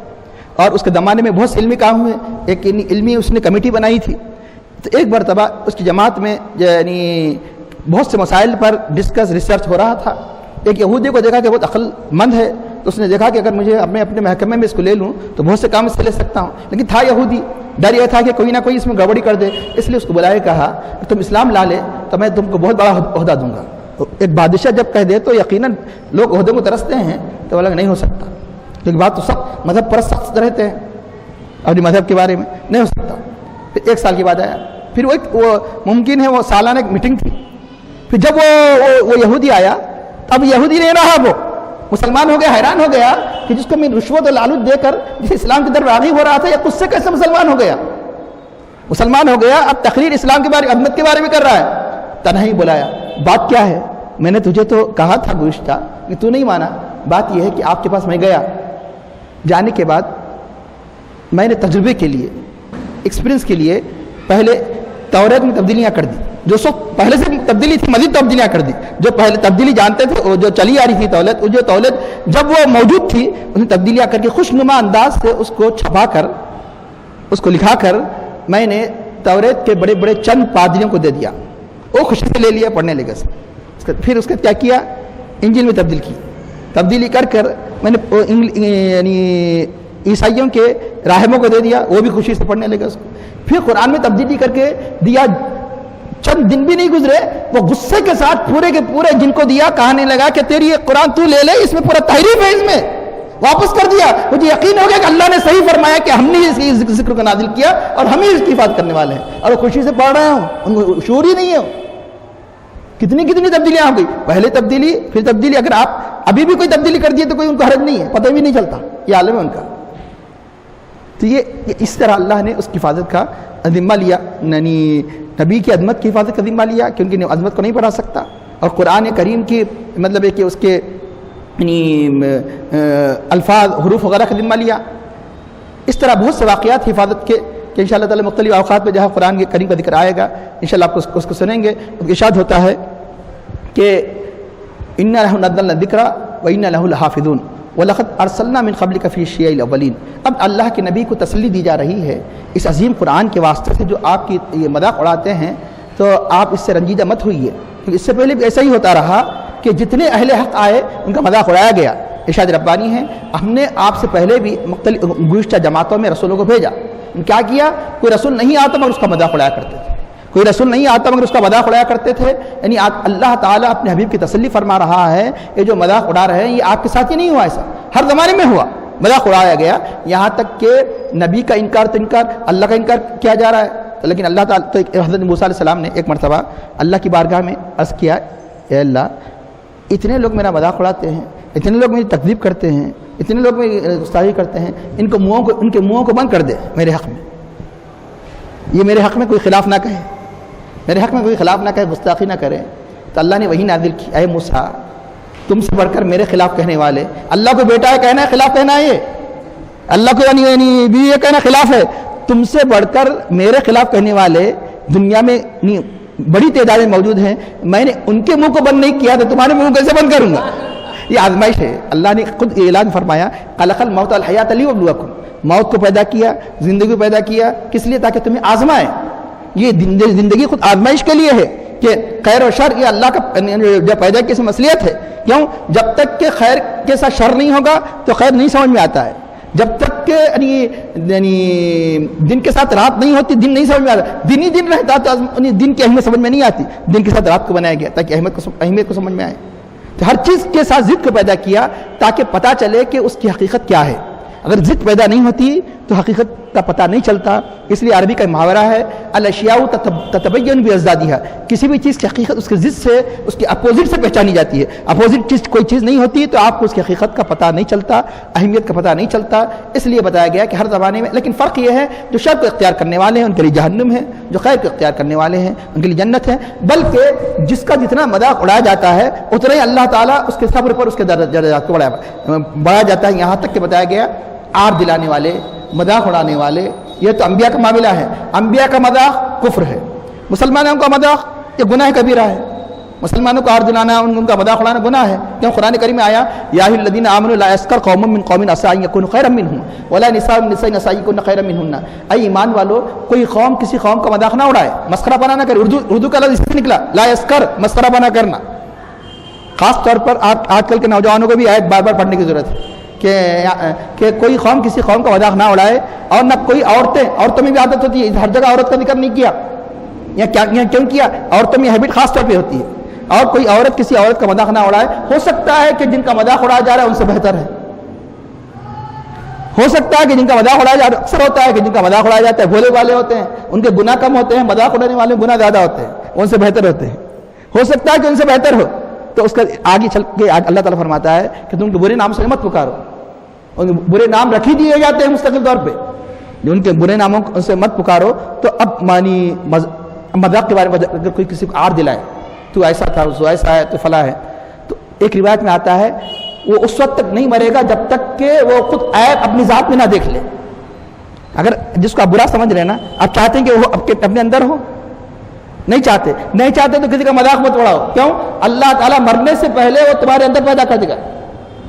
اور اس کے زمانے میں بہت سے علمی کام ہوئے. ایک علمی اس نے کمیٹی بنائی تھی. تو ایک مرتبہ اس کی جماعت میں یعنی بہت سے مسائل پر ریسرچ ہو رہا تھا. ایک یہودی کو دیکھا کہ بہت عقل مند ہے، تو اس نے دیکھا کہ اگر مجھے اپنے محکمے میں اس کو لے لوں تو بہت سے کام اس سے لے سکتا ہوں. لیکن تھا یہودی، ڈر یہ تھا کہ کوئی نہ کوئی اس میں گڑبڑی کر دے. اس لیے اس کو بلائے، کہا تم اسلام لا لے تو میں تم کو بہت بڑا عہدہ دوں گا. ایک بادشاہ جب کہہ دے تو یقیناً لوگ عہدوں کو ترستے ہیں. تو بولا نہیں ہو سکتا، لیکن بات تو سخت مذہب پر سخت رہتے ہیں اپنی مذہب کے بارے میں، نہیں ہو سکتا. پھر ایک سال کے بعد آیا. پھر وہ ممکن ہے وہ سالانہ ایک میٹنگ تھی. پھر جب وہ یہودی آیا، اب یہودی نہیں رہا، وہ مسلمان ہو گیا. حیران ہو گیا کہ جس کو میں رشوت اور لالچ دے کر جس اسلام کی طرف راغب ہو رہا تھا، یا کچھ سے کیسے مسلمان ہو گیا. مسلمان ہو گیا، اب تقریر اسلام کے بارے عظمت کے بارے میں کر رہا ہے. تنہائی بلایا، بات کیا ہے؟ میں نے تجھے تو کہا تھا گزشتہ کہ تو نہیں مانا. بات یہ ہے کہ آپ کے پاس میں گیا، جانے کے بعد میں نے تجربے کے لیے، ایکسپیرینس کے لیے پہلے توریت میں تبدیلیاں کر دی. جو سب پہلے سے تبدیلی تھی مزید تبدیلیاں کر دی. جو پہلے تبدیلی جانتے تھے وہ جو چلی آ رہی تھی تولیت، جو تولیت جب وہ موجود تھی اس نے تبدیلیاں کر کے خوشنما انداز سے اس کو چھپا کر، اس کو لکھا کر میں نے توریت کے بڑے بڑے چند پادریوں کو دے دیا. وہ خوشی سے لے لیا، پڑھنے لگے. پھر اس کا کیا کیا؟ انجیل میں تبدیل کی. تبدیلی کر میں نے یعنی عیسائیوں کے راہبوں کو دے دیا، وہ بھی خوشی سے پڑھنے لگے اس کو. پھر قرآن میں تبدیلی کر کے دیا. چند دن بھی نہیں گزرے وہ غصے کے ساتھ پورے کے پورے جن کو دیا کہنے لگا کہ تیری یہ قرآن تو لے لے، اس میں پورا تحریف ہے، اس میں واپس کر دیا. مجھے یقین ہو گیا کہ اللہ نے صحیح فرمایا کہ ہم نے اس ذکر کو نازل کیا اور ہم ہی اس کی حفاظت کرنے والے ہیں. اور وہ خوشی سے پڑھ رہے ہوں، ان کو شعور ہی نہیں ہے. کتنی تبدیلیاں ہو گئی. پہلے تبدیلی، پھر تبدیلی. اگر آپ ابھی بھی کوئی تبدیلی کر دیے تو کوئی ان کو حرج نہیں ہے، پتہ بھی نہیں چلتا. یہ عالم ہے ان کا. تو یہ اس طرح اللہ نے اس کی حفاظت کا ذمہ لیا، یعنی نبی کی عظمت کی حفاظت کا ذمہ لیا کیونکہ عظمت کو نہیں پڑھا سکتا. اور قرآن کریم کی مطلب ہے کہ اس کے یعنی الفاظ، حروف وغیرہ کا ذمہ لیا. اس طرح بہت سے واقعات حفاظت کے کہ انشاءاللہ تعالی مختلف اوقات میں جہاں قرآن کے کریم کا ذکر آئے گا انشاءاللہ آپ کو اس کو سنیں گے. ارشاد ہوتا ہے کہ اِنَّا نَحْنُ نَزَّلْنَا الذِّكْرَ وَإِنَّا لَهُ لَحَافِظُونَ وَلَقَدْ أَرْسَلْنَا مِنْ قَبْلِكَ فِي الشِّيَعِ الْأَوَّلِينَ. اب اللہ کے نبی کو تسلی دی جا رہی ہے اس عظیم قرآن کے واسطے سے جو آپ کی یہ مذاق اڑاتے ہیں، تو آپ اس سے رنجیدہ مت ہوئیے. اس سے پہلے بھی ایسا ہی ہوتا رہا کہ جتنے اہل حق آئے ان کا مذاق اڑایا گیا. ارشاد ربانی ہے ہم نے آپ سے پہلے بھی مختلف گزشتہ جماعتوں میں رسولوں کو بھیجا. کیا کیا؟ کوئی رسول نہیں آتا مگر اس کا مذاق اڑایا کرتے تھے. کوئی رسول نہیں آتا مگر اس کا مذاق اڑایا کرتے تھے. یعنی اللہ تعالیٰ اپنے حبیب کی تسلی فرما رہا ہے یہ جو مذاق اڑا رہے ہیں یہ آپ کے ساتھ ہی نہیں ہوا، ایسا ہر زمانے میں ہوا، مذاق اڑایا گیا. یہاں تک کہ نبی کا انکار تو انکار، اللہ کا انکار کیا جا رہا ہے. لیکن اللہ تعالیٰ تو حضرت موسیٰ علیہ السلام نے ایک مرتبہ اللہ کی بارگاہ میں عرض کیا، اے اللہ اتنے لوگ میرا مذاق اڑاتے ہیں، اتنے لوگ میری تکذیب کرتے ہیں، اتنے لوگ میری گستاخی کرتے ہیں، ان کے منہوں کو بند کر دے میرے حق میں، یہ میرے حق میں کوئی خلاف نہ کہے، میرے حق میں کوئی خلاف نہ کہے، گستاخی نہ کرے۔ تو اللہ نے وہی نازل کی، اے موسیٰ تم سے بڑھ کر میرے خلاف کہنے والے، اللہ کو بیٹا ہے کہنا ہے، خلاف کہنا ہے، یہ اللہ کو یعنی بھی یہ کہنا خلاف ہے، تم سے بڑھ کر میرے خلاف کہنے والے دنیا میں بڑی تعداد میں موجود ہیں، میں نے ان کے منہ کو بند نہیں کیا تو تمہارے منہ کو کیسے بند کروں گا؟ یہ آزمائش ہے۔ اللہ نے خود اعلان فرمایا خلق الموت والحیات لیبلوکم، موت کو پیدا کیا، زندگی کو پیدا کیا، کس لیے؟ تاکہ تمہیں آزمائے۔ یہ زندگی خود آزمائش کے لیے ہے کہ خیر و شر یہ اللہ کا جو پیدا کی سے مصلحت ہے۔ کیوں؟ جب تک کہ خیر کے ساتھ شر نہیں ہوگا تو خیر نہیں سمجھ میں آتا ہے، جب تک کہ یعنی دن کے ساتھ رات نہیں ہوتی دن نہیں سمجھ میں آتا، دن ہی دن رہتا تو دن کی اہمیت سمجھ میں نہیں آتی، دن کے ساتھ رات کو بنایا گیا تاکہ اہمیت کو سمجھ میں آئے۔ تو ہر چیز کے ساتھ ضد کو پیدا کیا تاکہ پتہ چلے کہ اس کی حقیقت کیا ہے۔ اگر ضد پیدا نہیں ہوتی تو حقیقت کا پتہ نہیں چلتا۔ اس لیے عربی کا محاورہ ہے الاشیاء تتبین بازدادها، کسی بھی چیز کی حقیقت اس کے ضد سے، اس کے اپوزٹ سے پہچانی جاتی ہے۔ اپوزٹ چیز کوئی چیز نہیں ہوتی تو آپ کو اس کی حقیقت کا پتہ نہیں چلتا، اہمیت کا پتہ نہیں چلتا۔ اس لیے بتایا گیا کہ ہر زمانے میں، لیکن فرق یہ ہے جو شر کو اختیار کرنے والے ہیں ان کے لیے جہنم ہے، جو خیر کو اختیار کرنے والے ہیں ان کے لیے جنت ہے۔ بلکہ جس کا جتنا مذاق اڑایا جاتا ہے اتنا ہی اللہ تعالیٰ اس کے صبر پر اس کے درجات کو بڑھایا جاتا ہے۔ یہاں تک کہ بتایا گیا آر دلانے والے، مذاق اڑانے والے، یہ تو انبیاء کا معاملہ ہے۔ انبیاء کا مذاق کفر ہے، مسلمانوں کا مذاق یہ گناہ کبیرہ ہے۔ مسلمانوں کو آر دلانا، ان کا مذاق اڑانا گناہ ہے۔ کیوں؟ قرآن کریم میں آیا یا ایھا الذین آمنوا لا یسخر قوم من قوم عسى ان یکونوا خیرا منهم ولا نساء من نساء عسى ان یکن خیرا منهن۔ اے ایمان والو، کوئی قوم کسی قوم کا مذاق نہ اڑائے، مسخرہ بنا نہ کرے۔ اردو کا لفظ اس سے نکلا لا یسخر، مسخرہ بنا کرنا۔ خاص طور پر آج کل کے نوجوانوں کو بھی آیت بار بار پڑھنے کی ضرورت ہے کہ کوئی قوم کسی قوم کا مذاق نہ اڑائے، اور نہ کوئی عورتوں میں بھی عادت ہوتی ہے، ہر جگہ عورت کا ذکر نہیں کیا، یہاں کیوں کیا؟ عورتوں میں ہیبٹ خاص طور پہ ہوتی ہے، اور کوئی عورت کسی عورت کا مذاق نہ اڑائے۔ ہو سکتا ہے کہ جن کا مذاق اڑایا جا رہا ہے ان سے بہتر ہے، ہو سکتا ہے کہ جن کا مذاق اڑایا جا رہا ہے، اکثر ہوتا ہے کہ جن کا مذاق اڑایا جاتا ہے بھولے والے ہوتے ہیں، ان کے گناہ کم ہوتے ہیں، مذاق اڑانے والے گناہ زیادہ ہوتے ہیں، ان سے بہتر ہوتے ہیں۔ ہو سکتا ہے کہ ان سے بہتر ہو، تو اس کا آگے چل کے اللہ تعالیٰ فرماتا ہے کہ تم ان کے برے نام سے مت پکارو، ان کے برے نام رکھ ہی دیے جاتے ہیں مستقل طور پہ، جو ان کے برے ناموں سے مت پکارو۔ تو اب مانی مذاق کے بارے میں اگر کوئی کسی کو آر دلائے تو ایسا تھا، تو ایسا ہے، تو فلاں ہے، تو ایک روایت میں آتا ہے وہ اس وقت تک نہیں مرے گا جب تک کہ وہ خود عیب اپنی ذات میں نہ دیکھ لے۔ اگر جس کو آپ برا سمجھ رہے ہیں نا، آپ چاہتے ہیں کہ وہ اپنے اندر ہو، نہیں چاہتے تو کسی کا مذاق مت اڑاؤ۔ کیوں؟ اللہ تعالیٰ مرنے سے پہلے وہ تمہارے اندر پیدا کر دے گا،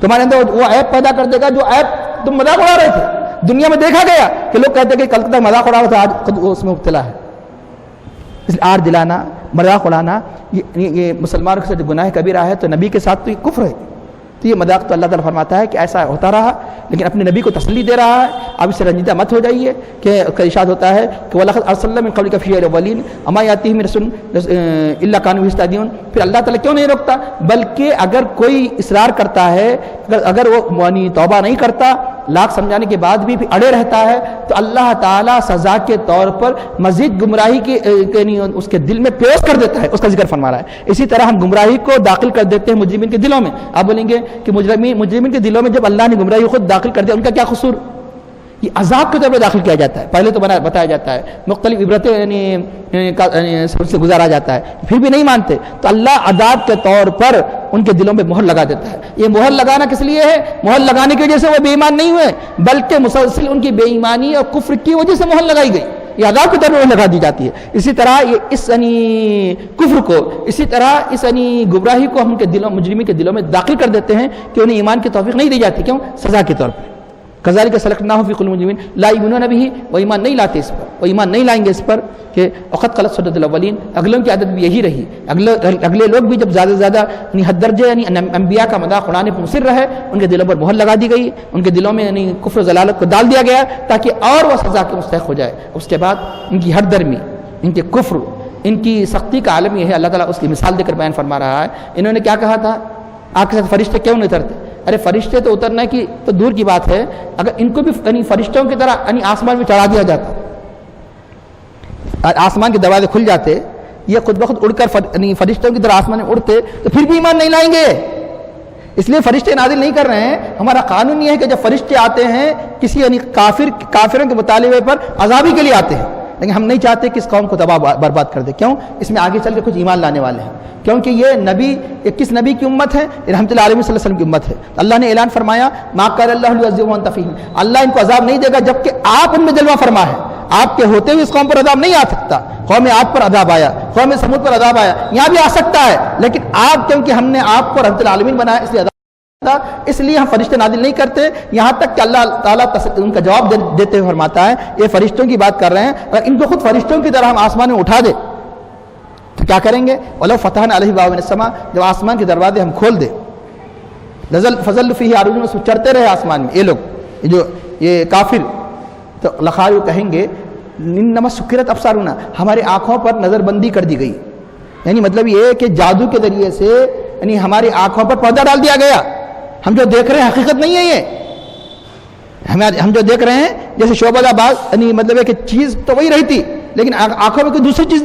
تمہارے اندر وہ عیب پیدا کر دے گا جو عیب تم مذاق اڑا رہے تھے۔ دنیا میں دیکھا گیا کہ لوگ کہتے ہیں کہ کل تک مذاق اڑا رہا تھا، آج خود وہ اس میں مبتلا ہے۔ اس لیے آر دلانا، مذاق اڑانا یہ مسلمانوں کے ساتھ گناہ کبیرہ ہے، تو نبی کے ساتھ تو یہ کفر ہے۔ تو یہ مذاق تو اللہ تعالیٰ فرماتا ہے کہ ایسا ہوتا رہا، لیکن اپنے نبی کو تسلی دے رہا ہے۔ اب اس سے رنجیدہ مت ہو جائیے کہ اس کا ارشاد ہوتا ہے کہ وَلَقَدْ أَرْسَلْنَا مِن قَبْلِكَ فِي الْأَوَّلِينَ وَمَا يَأْتِيهِم مِّن رَّسُولٍ إِلَّا كَانُوا يَسْتَهْزِئُونَ۔ پھر اللہ تعالیٰ کیوں نہیں روکتا؟ بلکہ اگر کوئی اصرار کرتا ہے، اگر وہ توبہ نہیں کرتا، لاکھ سمجھانے کے بعد بھی اڑے رہتا ہے، تو اللہ تعالیٰ سزا کے طور پر مزید گمراہی کی اس کے دل میں پیش کر دیتا ہے، اس کا ذکر فرما رہا ہے۔ اسی طرح ہم گمراہی کو داخل کر دیتے ہیں مجرمین کے دلوں میں۔ آپ بولیں گے کہ مجرمین کے دلوں میں جب اللہ نے گمراہی خود داخل کر دیا، ان کا کیا قصور؟ یہ عذاب کے طور پر داخل کیا جاتا ہے، پہلے تو بتایا جاتا ہے، مختلف عبرتیں سب سے گزارا جاتا ہے، پھر بھی نہیں مانتے تو اللہ عذاب کے طور پر ان کے دلوں میں مہر لگا دیتا ہے۔ یہ مہر لگانا کس لیے ہے؟ مہر لگانے کی وجہ سے وہ بے ایمان نہیں ہوئے، بلکہ مسلسل ان کی بے ایمانی اور کفر کی وجہ سے مہر لگائی گئی، یہ عذاب کے طور پر لگا دی جاتی ہے۔ اسی طرح یہ اس کفر کو، اسی طرح اس گمراہی کو ہم ان کے دلوں، مجرمین کے دلوں میں داخل کر دیتے ہیں کہ انہیں ایمان کی توفیق نہیں دی جاتی۔ کیوں؟ سزا کے طور پر۔ کذالک سلکناہ فی قلوب المجرمین لا یؤمنون بہ، وہ ایمان نہیں لاتے اس پر، وہ ایمان نہیں لائیں گے اس پر کہ وقد خلت سنت الاولین، اگلوں کی عادت بھی یہی رہی، اگلے لوگ بھی جب زیادہ سے زیادہ حد درجے انبیاء کا مذاق اڑانے پر مصر رہے، ان کے دلوں پر مہر لگا دی گئی، ان کے دلوں میں کفر و ضلالت کو ڈال دیا گیا تاکہ اور وہ سزا کے مستحق ہو جائے۔ اس کے بعد ان کی ہر درمی، ان کے کفر، ان کی سختی کا عالم یہ ہے، اللہ تعالیٰ اس کی مثال دے کر بیان فرما رہا ہے۔ انہوں نے کیا کہا تھا؟ آپ کے ساتھ فرشتے کیوں نہیں اترتے؟ ارے فرشتے تو اترنے کی تو دور کی بات ہے، اگر ان کو بھی فرشتوں کی طرح آسمان میں چڑھا دیا جاتا، آسمان کے دروازے کھل جاتے، یہ خود بخود اڑ کر فرشتوں کی طرح آسمان میں اڑتے، تو پھر بھی ایمان نہیں لائیں گے۔ اس لیے فرشتے نازل نہیں کر رہے ہیں. ہمارا قانون یہ ہے کہ جب فرشتے آتے ہیں کسی یعنی کافروں کے مطالبے پر عذابی کے لیے آتے ہیں، لیکن ہم نہیں چاہتے کہ اس قوم کو تباہ برباد کر دے. کیوں؟ اس میں آگے چل کے کچھ ایمان لانے والے ہیں، کیونکہ یہ کس نبی کی امت ہے؟ رحمت اللہ علیہ صلی اللہ علیہ وسلم کی امت ہے. اللہ نے اعلان فرمایا ما قال اللہ لیعذبهم وانت فیہم، اللہ ان کو عذاب نہیں دے گا جبکہ آپ ان میں جلوہ فرما ہے. آپ کے ہوتے ہوئے اس قوم پر عذاب نہیں آ سکتا. قوم عاد پر عذاب آیا، قوم سمود پر عذاب آیا، یہاں بھی آ سکتا ہے، لیکن آپ کیونکہ ہم نے آپ کو رحمت العالمین بنایا اس لیے اس لیے ہم فرشتے نازل نہیں کرتے. یہاں تک کہ اللہ تعالیٰ ان کا جواب دیتے ہوئے فرماتا ہے یہ فرشتوں کی بات کر رہے ہیں، اگر ان کو خود فرشتوں کی طرح ہم آسمان میں اٹھا دے تو کیا کریں گے؟ وَلَوْ فَتَحْنَا عَلَيْهِمْ بَابًا مِنَ السَّمَاءِ، جب آسمان کے دروازے ہم کھول دیں فَظَلُّوا فِيهِ يَعْرُجُونَ، اس میں چڑھتے رہے آسمان میں. یہ لوگ یہ کافر تو لقالوا کہیں گے انما سکرت ابصارنا، ہماری آنکھوں پر نظر بندی کر دی گئی. یعنی مطلب یہ کہ جادو کے ذریعے سے یعنی ہماری آنکھوں پر پردہ ڈال دیا گیا. ہم جو دیکھ رہے ہیں حقیقت نہیں ہے، یہ ہم جو دیکھ رہے ہیں جیسے شعبہ باز یعنی مطلب ہے کہ چیز تو وہی رہی تھی لیکن آنکھوں میں کوئی دوسری چیز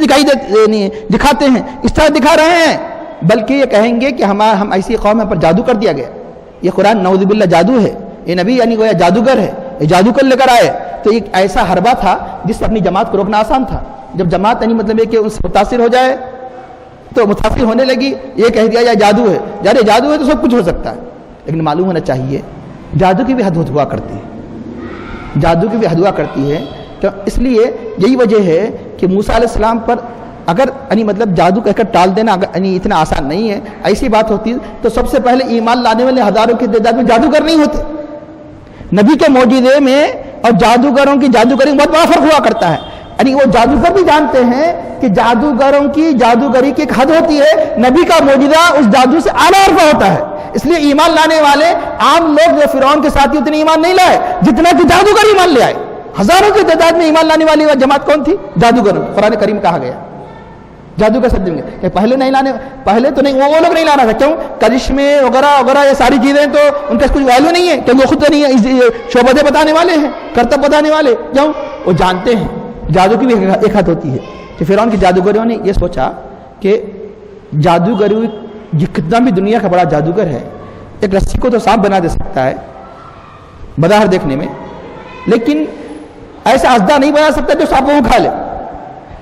دکھاتے ہیں، اس طرح دکھا رہے ہیں. بلکہ یہ کہیں گے کہ ہم ایسی قوم پر جادو کر دیا گیا. یہ قرآن نعوذ باللہ جادو ہے، یہ نبی یعنی وہ جادوگر ہے، یہ جادو کر لے کر آئے. تو ایک ایسا حربہ تھا جس سے اپنی جماعت کو روکنا آسان تھا. جب جماعت یعنی مطلب ہے کہ اس سے متاثر ہو جائے تو متاثر ہونے لگی، یہ کہہ دیا جائے جادو ہے. یار جادو ہے تو سب کچھ ہو سکتا ہے، لیکن معلوم ہونا چاہیے جادو کی بھی حد ہوا کرتی ہے. جادو کی بھی حد ہوا کرتی ہے. اس لیے یہی وجہ ہے کہ موسیٰ علیہ السلام پر اگر یعنی مطلب جادو کہہ کر ٹال دینا یعنی اتنا آسان نہیں ہے. ایسی بات ہوتی تو سب سے پہلے ایمان لانے والے ہزاروں کی تعداد میں جادوگر نہیں ہوتے. نبی کے معجزے میں اور جادوگروں کی جادوگری میں بہت بڑا فرق ہوا کرتا ہے. یعنی وہ جادوگر بھی جانتے ہیں کہ جادوگروں کی جادوگری کی ایک حد ہوتی ہے، نبی کا معجزہ اس جادو سے اعلیٰ عرفہ ہوتا ہے. اس لیے ایمان لانے والے عام لوگ جو فرعون کے ساتھ اتنے ایمان نہیں لائے جتنا کہ جادوگر ایمان لے آئے. ہزاروں کی تعداد میں ایمان لانے والی جماعت کون تھی؟ جادوگر. قرآن کریم کہا گیا جادوگر سب دیں گے کہ پہلے نہیں لانے، پہلے تو نہیں وہ لوگ نہیں لانا تھا. کیوں؟ کرشمے وغیرہ وغیرہ یہ ساری چیزیں تو ان کا کچھ ویلیو نہیں ہے کیونکہ وہ خود نہیں ہے، شعبے بتانے والے ہیں، کرتب بتانے والے. کیوں؟ وہ جانتے ہیں جادو کی بھی ایک حد ہوتی ہے. کہ فرعون کے جادوگروں نے یہ سوچا کہ جادوگری کتنا بھی دنیا کا بڑا جادوگر ہے ایک رسی کو تو سانپ بنا دے سکتا ہے بظاہر دیکھنے میں، لیکن ایسا اژدہا نہیں بنا سکتا جو سانپوں کو کھا لے.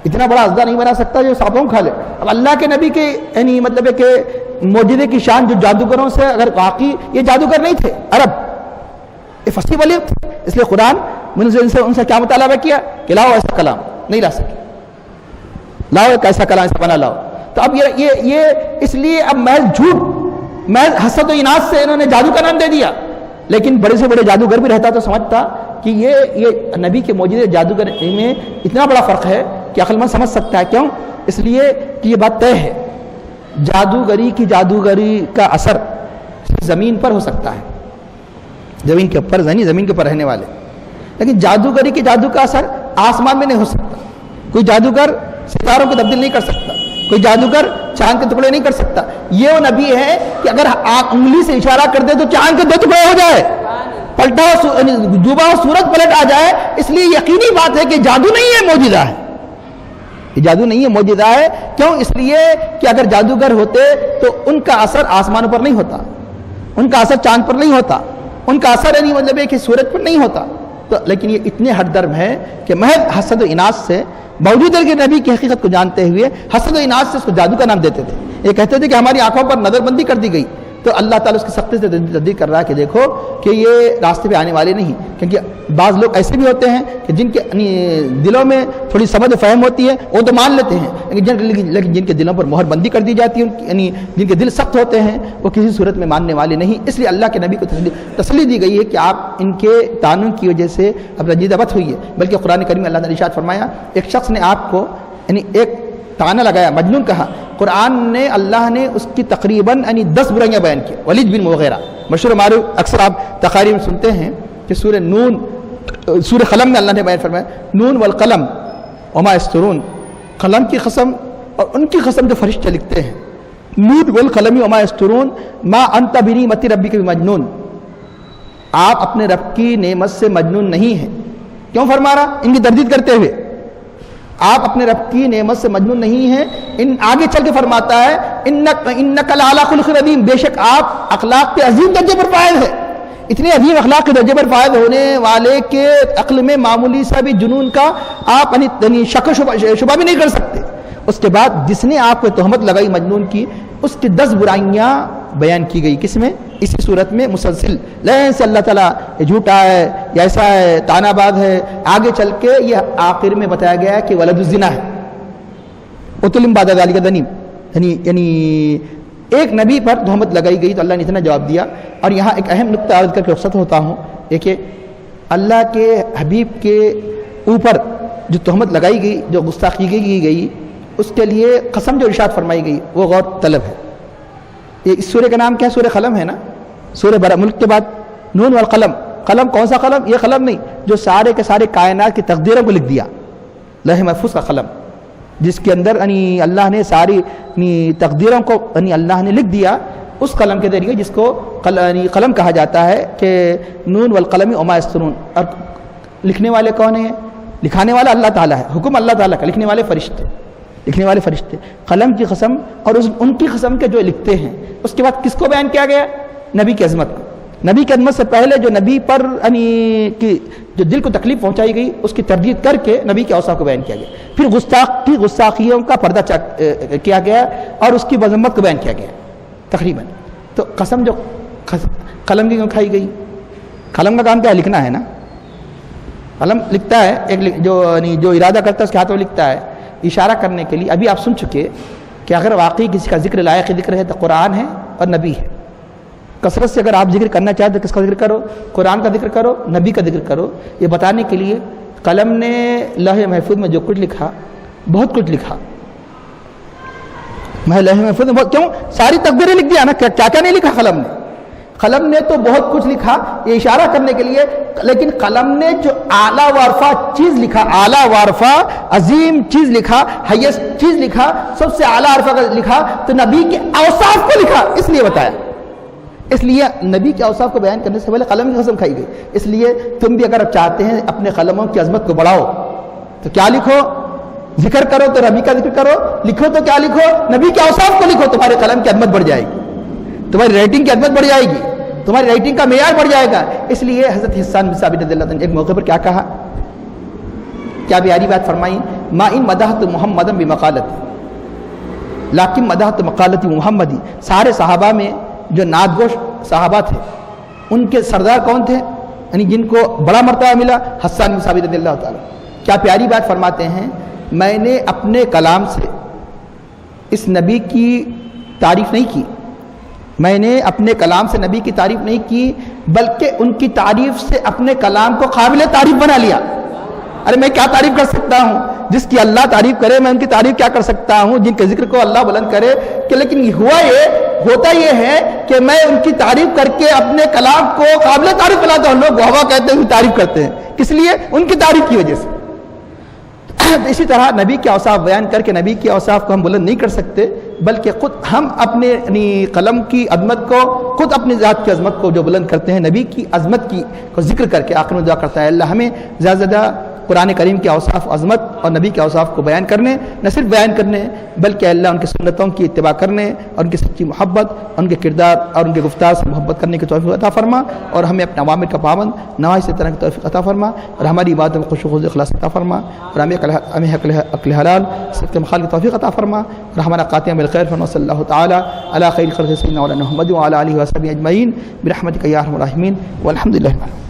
اتنا بڑا اژدہا نہیں بنا سکتا جو سانپوں کو کھا لے. اب اللہ کے نبی کے یعنی مطلب ہے کہ معجزے کی شان جو جادوگروں سے اگر واقعی یہ جادوگر نہیں تھے عرب، یہ فصیح بلیغ تھے. اس لیے قرآن ان سے کیا مطالبہ کیا کہ لاؤ ایسا کلام، نہیں لا سکے، لاؤ ایک ایسا کلام ایسا بنا لاؤ. تو اب یہ اس لیے اب محض جھوٹ محض حسد و اناد سے انہوں نے جادو کا نام دے دیا. لیکن بڑے سے بڑے جادوگر بھی رہتا تو سمجھتا کہ یہ نبی کے معجزے جادوگر میں اتنا بڑا فرق ہے کہ عقل مند سمجھ سکتا ہے. کیوں؟ اس لیے کہ یہ بات طے ہے جادوگری کی جادوگری کا اثر زمین پر ہو سکتا ہے، زمین کے اوپر زمین کے اوپر رہنے والے، لیکن جادوگری کی جادو کا اثر آسمان میں نہیں ہو سکتا. کوئی جادوگر ستاروں کو تبدیل نہیں کر سکتا، کوئی جادوگر چاند کے ٹکڑے نہیں کر سکتا. یہ وہ نبی ہے کہ اگر آپ انگلی سے اشارہ کر دے تو چاند کے 2 ٹکڑے ہو جائے، پلٹا ڈوبا سورج پلٹ آ جائے. اس لیے یقینی بات ہے کہ جادو نہیں ہے معجزہ ہے، یہ جادو نہیں ہے معجزہ ہے. کیوں؟ اس لیے کہ اگر جادوگر ہوتے تو ان کا اثر آسمانوں پر نہیں ہوتا، ان کا اثر چاند پر نہیں ہوتا، ان کا اثر نہیں مطلب ہے کہ سورج پر نہیں ہوتا. تو لیکن یہ اتنے ہٹ درم ہے کہ محض حسد و اناد سے باوجود کے نبی کی حقیقت کو جانتے ہوئے حسد و اناد سے اس کو جادو کا نام دیتے تھے. یہ کہتے تھے کہ ہماری آنکھوں پر نظر بندی کر دی گئی. تو اللہ تعالیٰ اس کی سختی سے تصدیق کر رہا ہے کہ دیکھو کہ یہ راستے پہ آنے والے نہیں. کیونکہ بعض لوگ ایسے بھی ہوتے ہیں کہ جن کے دلوں میں تھوڑی سمجھ و فہم ہوتی ہے وہ تو مان لیتے ہیں، لیکن جن کے دلوں پر مہر بندی کر دی جاتی ہے یعنی جن کے دل سخت ہوتے ہیں وہ کسی صورت میں ماننے والے نہیں. اس لیے اللہ کے نبی کو تسلی دی گئی ہے کہ آپ ان کے تعین کی وجہ سے اب رنجیدہ مت ہوئی ہے. بلکہ قرآن کریم میں اللہ نے ارشاد فرمایا ایک شخص نے آپ کو یعنی ایک تانا لگایا، مجنون کہا. قرآن نے اللہ نے اس کی تقریباً یعنی 10 برائیاں بیان کی. ولید بن وغیرہ مشہور معروف، اکثر آپ تقاریر میں سنتے ہیں کہ سورہ نون سورہ قلم میں اللہ نے بیان فرمایا نون والقلم وما یسطرون، قلم کی قسم اور ان کی قسم جو فرشتے لکھتے ہیں. نون والقلم وما یسطرون ما انت بنعمت ربک بمجنون، آپ اپنے رب کی نعمت سے مجنون نہیں ہیں. کیوں فرما رہا؟ ان کی تردید کرتے ہوئے آپ اپنے رب کی نعمت سے مجنون نہیں ہیں. آگے چل کے فرماتا ہے انک لعلی خلق عظیم، بے شک آپ اخلاق کے عظیم درجے پر فائز ہے. اتنے عظیم اخلاق کے درجے پر فائز ہونے والے کے عقل میں معمولی سا بھی جنون کا آپ یعنی شک و شبہ بھی نہیں کر سکتے. اس کے بعد جس نے آپ کو تہمت لگائی مجنون کی، اس کی 10 برائیاں بیان کی گئی. کس میں؟ اسی صورت میں مسلسل لین سے اللہ تعالیٰ یہ جھوٹا ہے، یا ایسا ہے، تانا باز ہے. آگے چل کے یہ آخر میں بتایا گیا ہے کہ ولد الزنا ہے. اتلم بعد ذلک ذنیم، یعنی ایک نبی پر تہمت لگائی گئی تو اللہ نے اتنا جواب دیا. اور یہاں ایک اہم نقطہ عرض کر کے رخصت ہوتا ہوں. دیکھیے اللہ کے حبیب کے اوپر جو تہمت لگائی گئی، جو گستاخی کی گئی، اس کے لیے قسم جو ارشاد فرمائی گئی وہ غور طلب ہے. یہ اس سورہ کا نام کیا ہے؟ سورہ قلم ہے نا. سورہ برا ملک کے بعد نون والقلم. قلم کون سا قلم؟ یہ قلم نہیں جو سارے کے سارے کائنات کی تقدیروں کو لکھ دیا، لوح محفوظ کا قلم، جس کے اندر اللہ نے ساری تقدیروں کو اللہ نے لکھ دیا. اس قلم کے ذریعے جس کو قلم کہا جاتا ہے کہ نون والقلم وما یسطرون. اور لکھنے والے کون ہیں؟ لکھانے والا اللہ تعالیٰ ہے، حکم اللہ تعالیٰ کا، لکھنے والے فرشتے. قلم کی قسم اور ان کی قسم کے جو لکھتے ہیں. اس کے بعد کس کو بیان کیا گیا؟ نبی کی عظمت کو. نبی کی عظمت سے پہلے جو نبی پر جو دل کو تکلیف پہنچائی گئی اس کی تردید کر کے نبی کے اوصاف کو بیان کیا گیا. پھر گستاخیوں کا پردہ کیا گیا اور اس کی مذمت کو بیان کیا گیا تقریباً. تو قسم جو قلم کی کیوں کھائی گئی؟ قلم کا کام کیا ہے؟ لکھنا ہے نا. قلم لکھتا ہے، ایک جو ارادہ کرتا ہے اس کے ہاتھ میں لکھتا ہے اشارہ کرنے کے لیے. ابھی آپ سن چکے کہ اگر واقعی کسی کا ذکر لائق ذکر ہے تو قرآن ہے اور نبی ہے. کثرت سے اگر آپ ذکر کرنا چاہتے تو کس کا ذکر کرو؟ قرآن کا ذکر کرو، نبی کا ذکر کرو. یہ بتانے کے لیے قلم نے لوح محفوظ میں جو کچھ لکھا، بہت کچھ لکھا. میں لوح محفوظ میں کیوں ساری تقدیریں لکھ دیا نا. کیا کیا نہیں لکھا قلم نے؟ قلم نے تو بہت کچھ لکھا یہ اشارہ کرنے کے لیے، لیکن قلم نے جو اعلیٰ وارفا چیز لکھا، اعلیٰ وارفا عظیم چیز لکھا، ہائیسٹ چیز لکھا، سب سے اعلیٰ عرفہ کا لکھا تو نبی کے اوصاف کو لکھا. اس لیے بتایا، اس لیے نبی کے اوصاف کو بیان کرنے سے پہلے قلم کی قسم کھائی گئی. اس لیے تم بھی اگر چاہتے ہیں اپنے قلموں کی عظمت کو بڑھاؤ تو کیا لکھو؟ ذکر کرو تو نبی کا ذکر کرو، لکھو تو کیا لکھو؟ نبی کے اوصاف کو لکھو. تمہارے قلم کی عظمت بڑھ جائے گی، تمہاری رائٹنگ کی عظمت بڑھ جائے گی، تمہاری رائٹنگ کا معیار بڑھ جائے گا. اس لیے حضرت حسان بن ثابت رضی اللہ عنہ ایک موقع پر کیا کہا؟ کیا پیاری بات فرمائی؟ ما ان مدحت محمدا بمقالتی لیکن مدحت مقالتی محمدی. سارے صحابہ میں جو نادگوش صحابہ تھے ان کے سردار کون تھے؟ یعنی جن کو بڑا مرتبہ ملا، حسان بن ثابت رضی اللہ تعالیٰ. کیا پیاری بات فرماتے ہیں، میں نے اپنے کلام سے اس نبی کی تعریف نہیں کی، میں نے اپنے کلام سے نبی کی تعریف نہیں کی، بلکہ ان کی تعریف سے اپنے کلام کو قابل تعریف بنا لیا. ارے میں کیا تعریف کر سکتا ہوں؟ جس کی اللہ تعریف کرے میں ان کی تعریف کیا کر سکتا ہوں؟ جن کے ذکر کو اللہ بلند کرے کہ لیکن ہوتا یہ ہے کہ میں ان کی تعریف کر کے اپنے کلام کو قابل تعریف بناتا ہوں. لوگ واہ کہتے ہیں، تعریف کرتے ہیں، کس لیے؟ ان کی تعریف کی وجہ سے. اسی طرح نبی کے اوصاف بیان کر کے نبی کے اوصاف کو ہم بلند نہیں کر سکتے، بلکہ خود ہم اپنے قلم کی عظمت کو، خود اپنی ذات کی عظمت کو جو بلند کرتے ہیں، نبی کی عظمت کی کو ذکر کر کے آخر میں دعا کرتا ہے اللہ ہمیں زیادہ زیادہ قرآن کریم کے اوصاف عظمت اور نبی کے اوصاف کو بیان کرنے، نہ صرف بیان کرنے بلکہ اللہ ان کی سنتوں کی اتباع کرنے اور ان کی سچی محبت، ان کے کردار اور ان کے گفتار سے محبت کرنے کی توفیق عطا فرما، اور ہمیں اپنے عوامر کا پابند نواہی سے طرح کی توفیق عطا فرما، اور ہماری عبادت میں خشوع و خضوع اخلاص عطا فرما، اور ہمیں عقل حلال صدق مخال کی توفیق عطا فرما، اور ہمارا قاتم بالخیر فرما. صلی اللہ تعالی علی خیر خلق سیدنا مولانا محمد وعلی آلہ وصحبہ اجمعین برحمتک یا ارحم الراحمین والحمد للہ.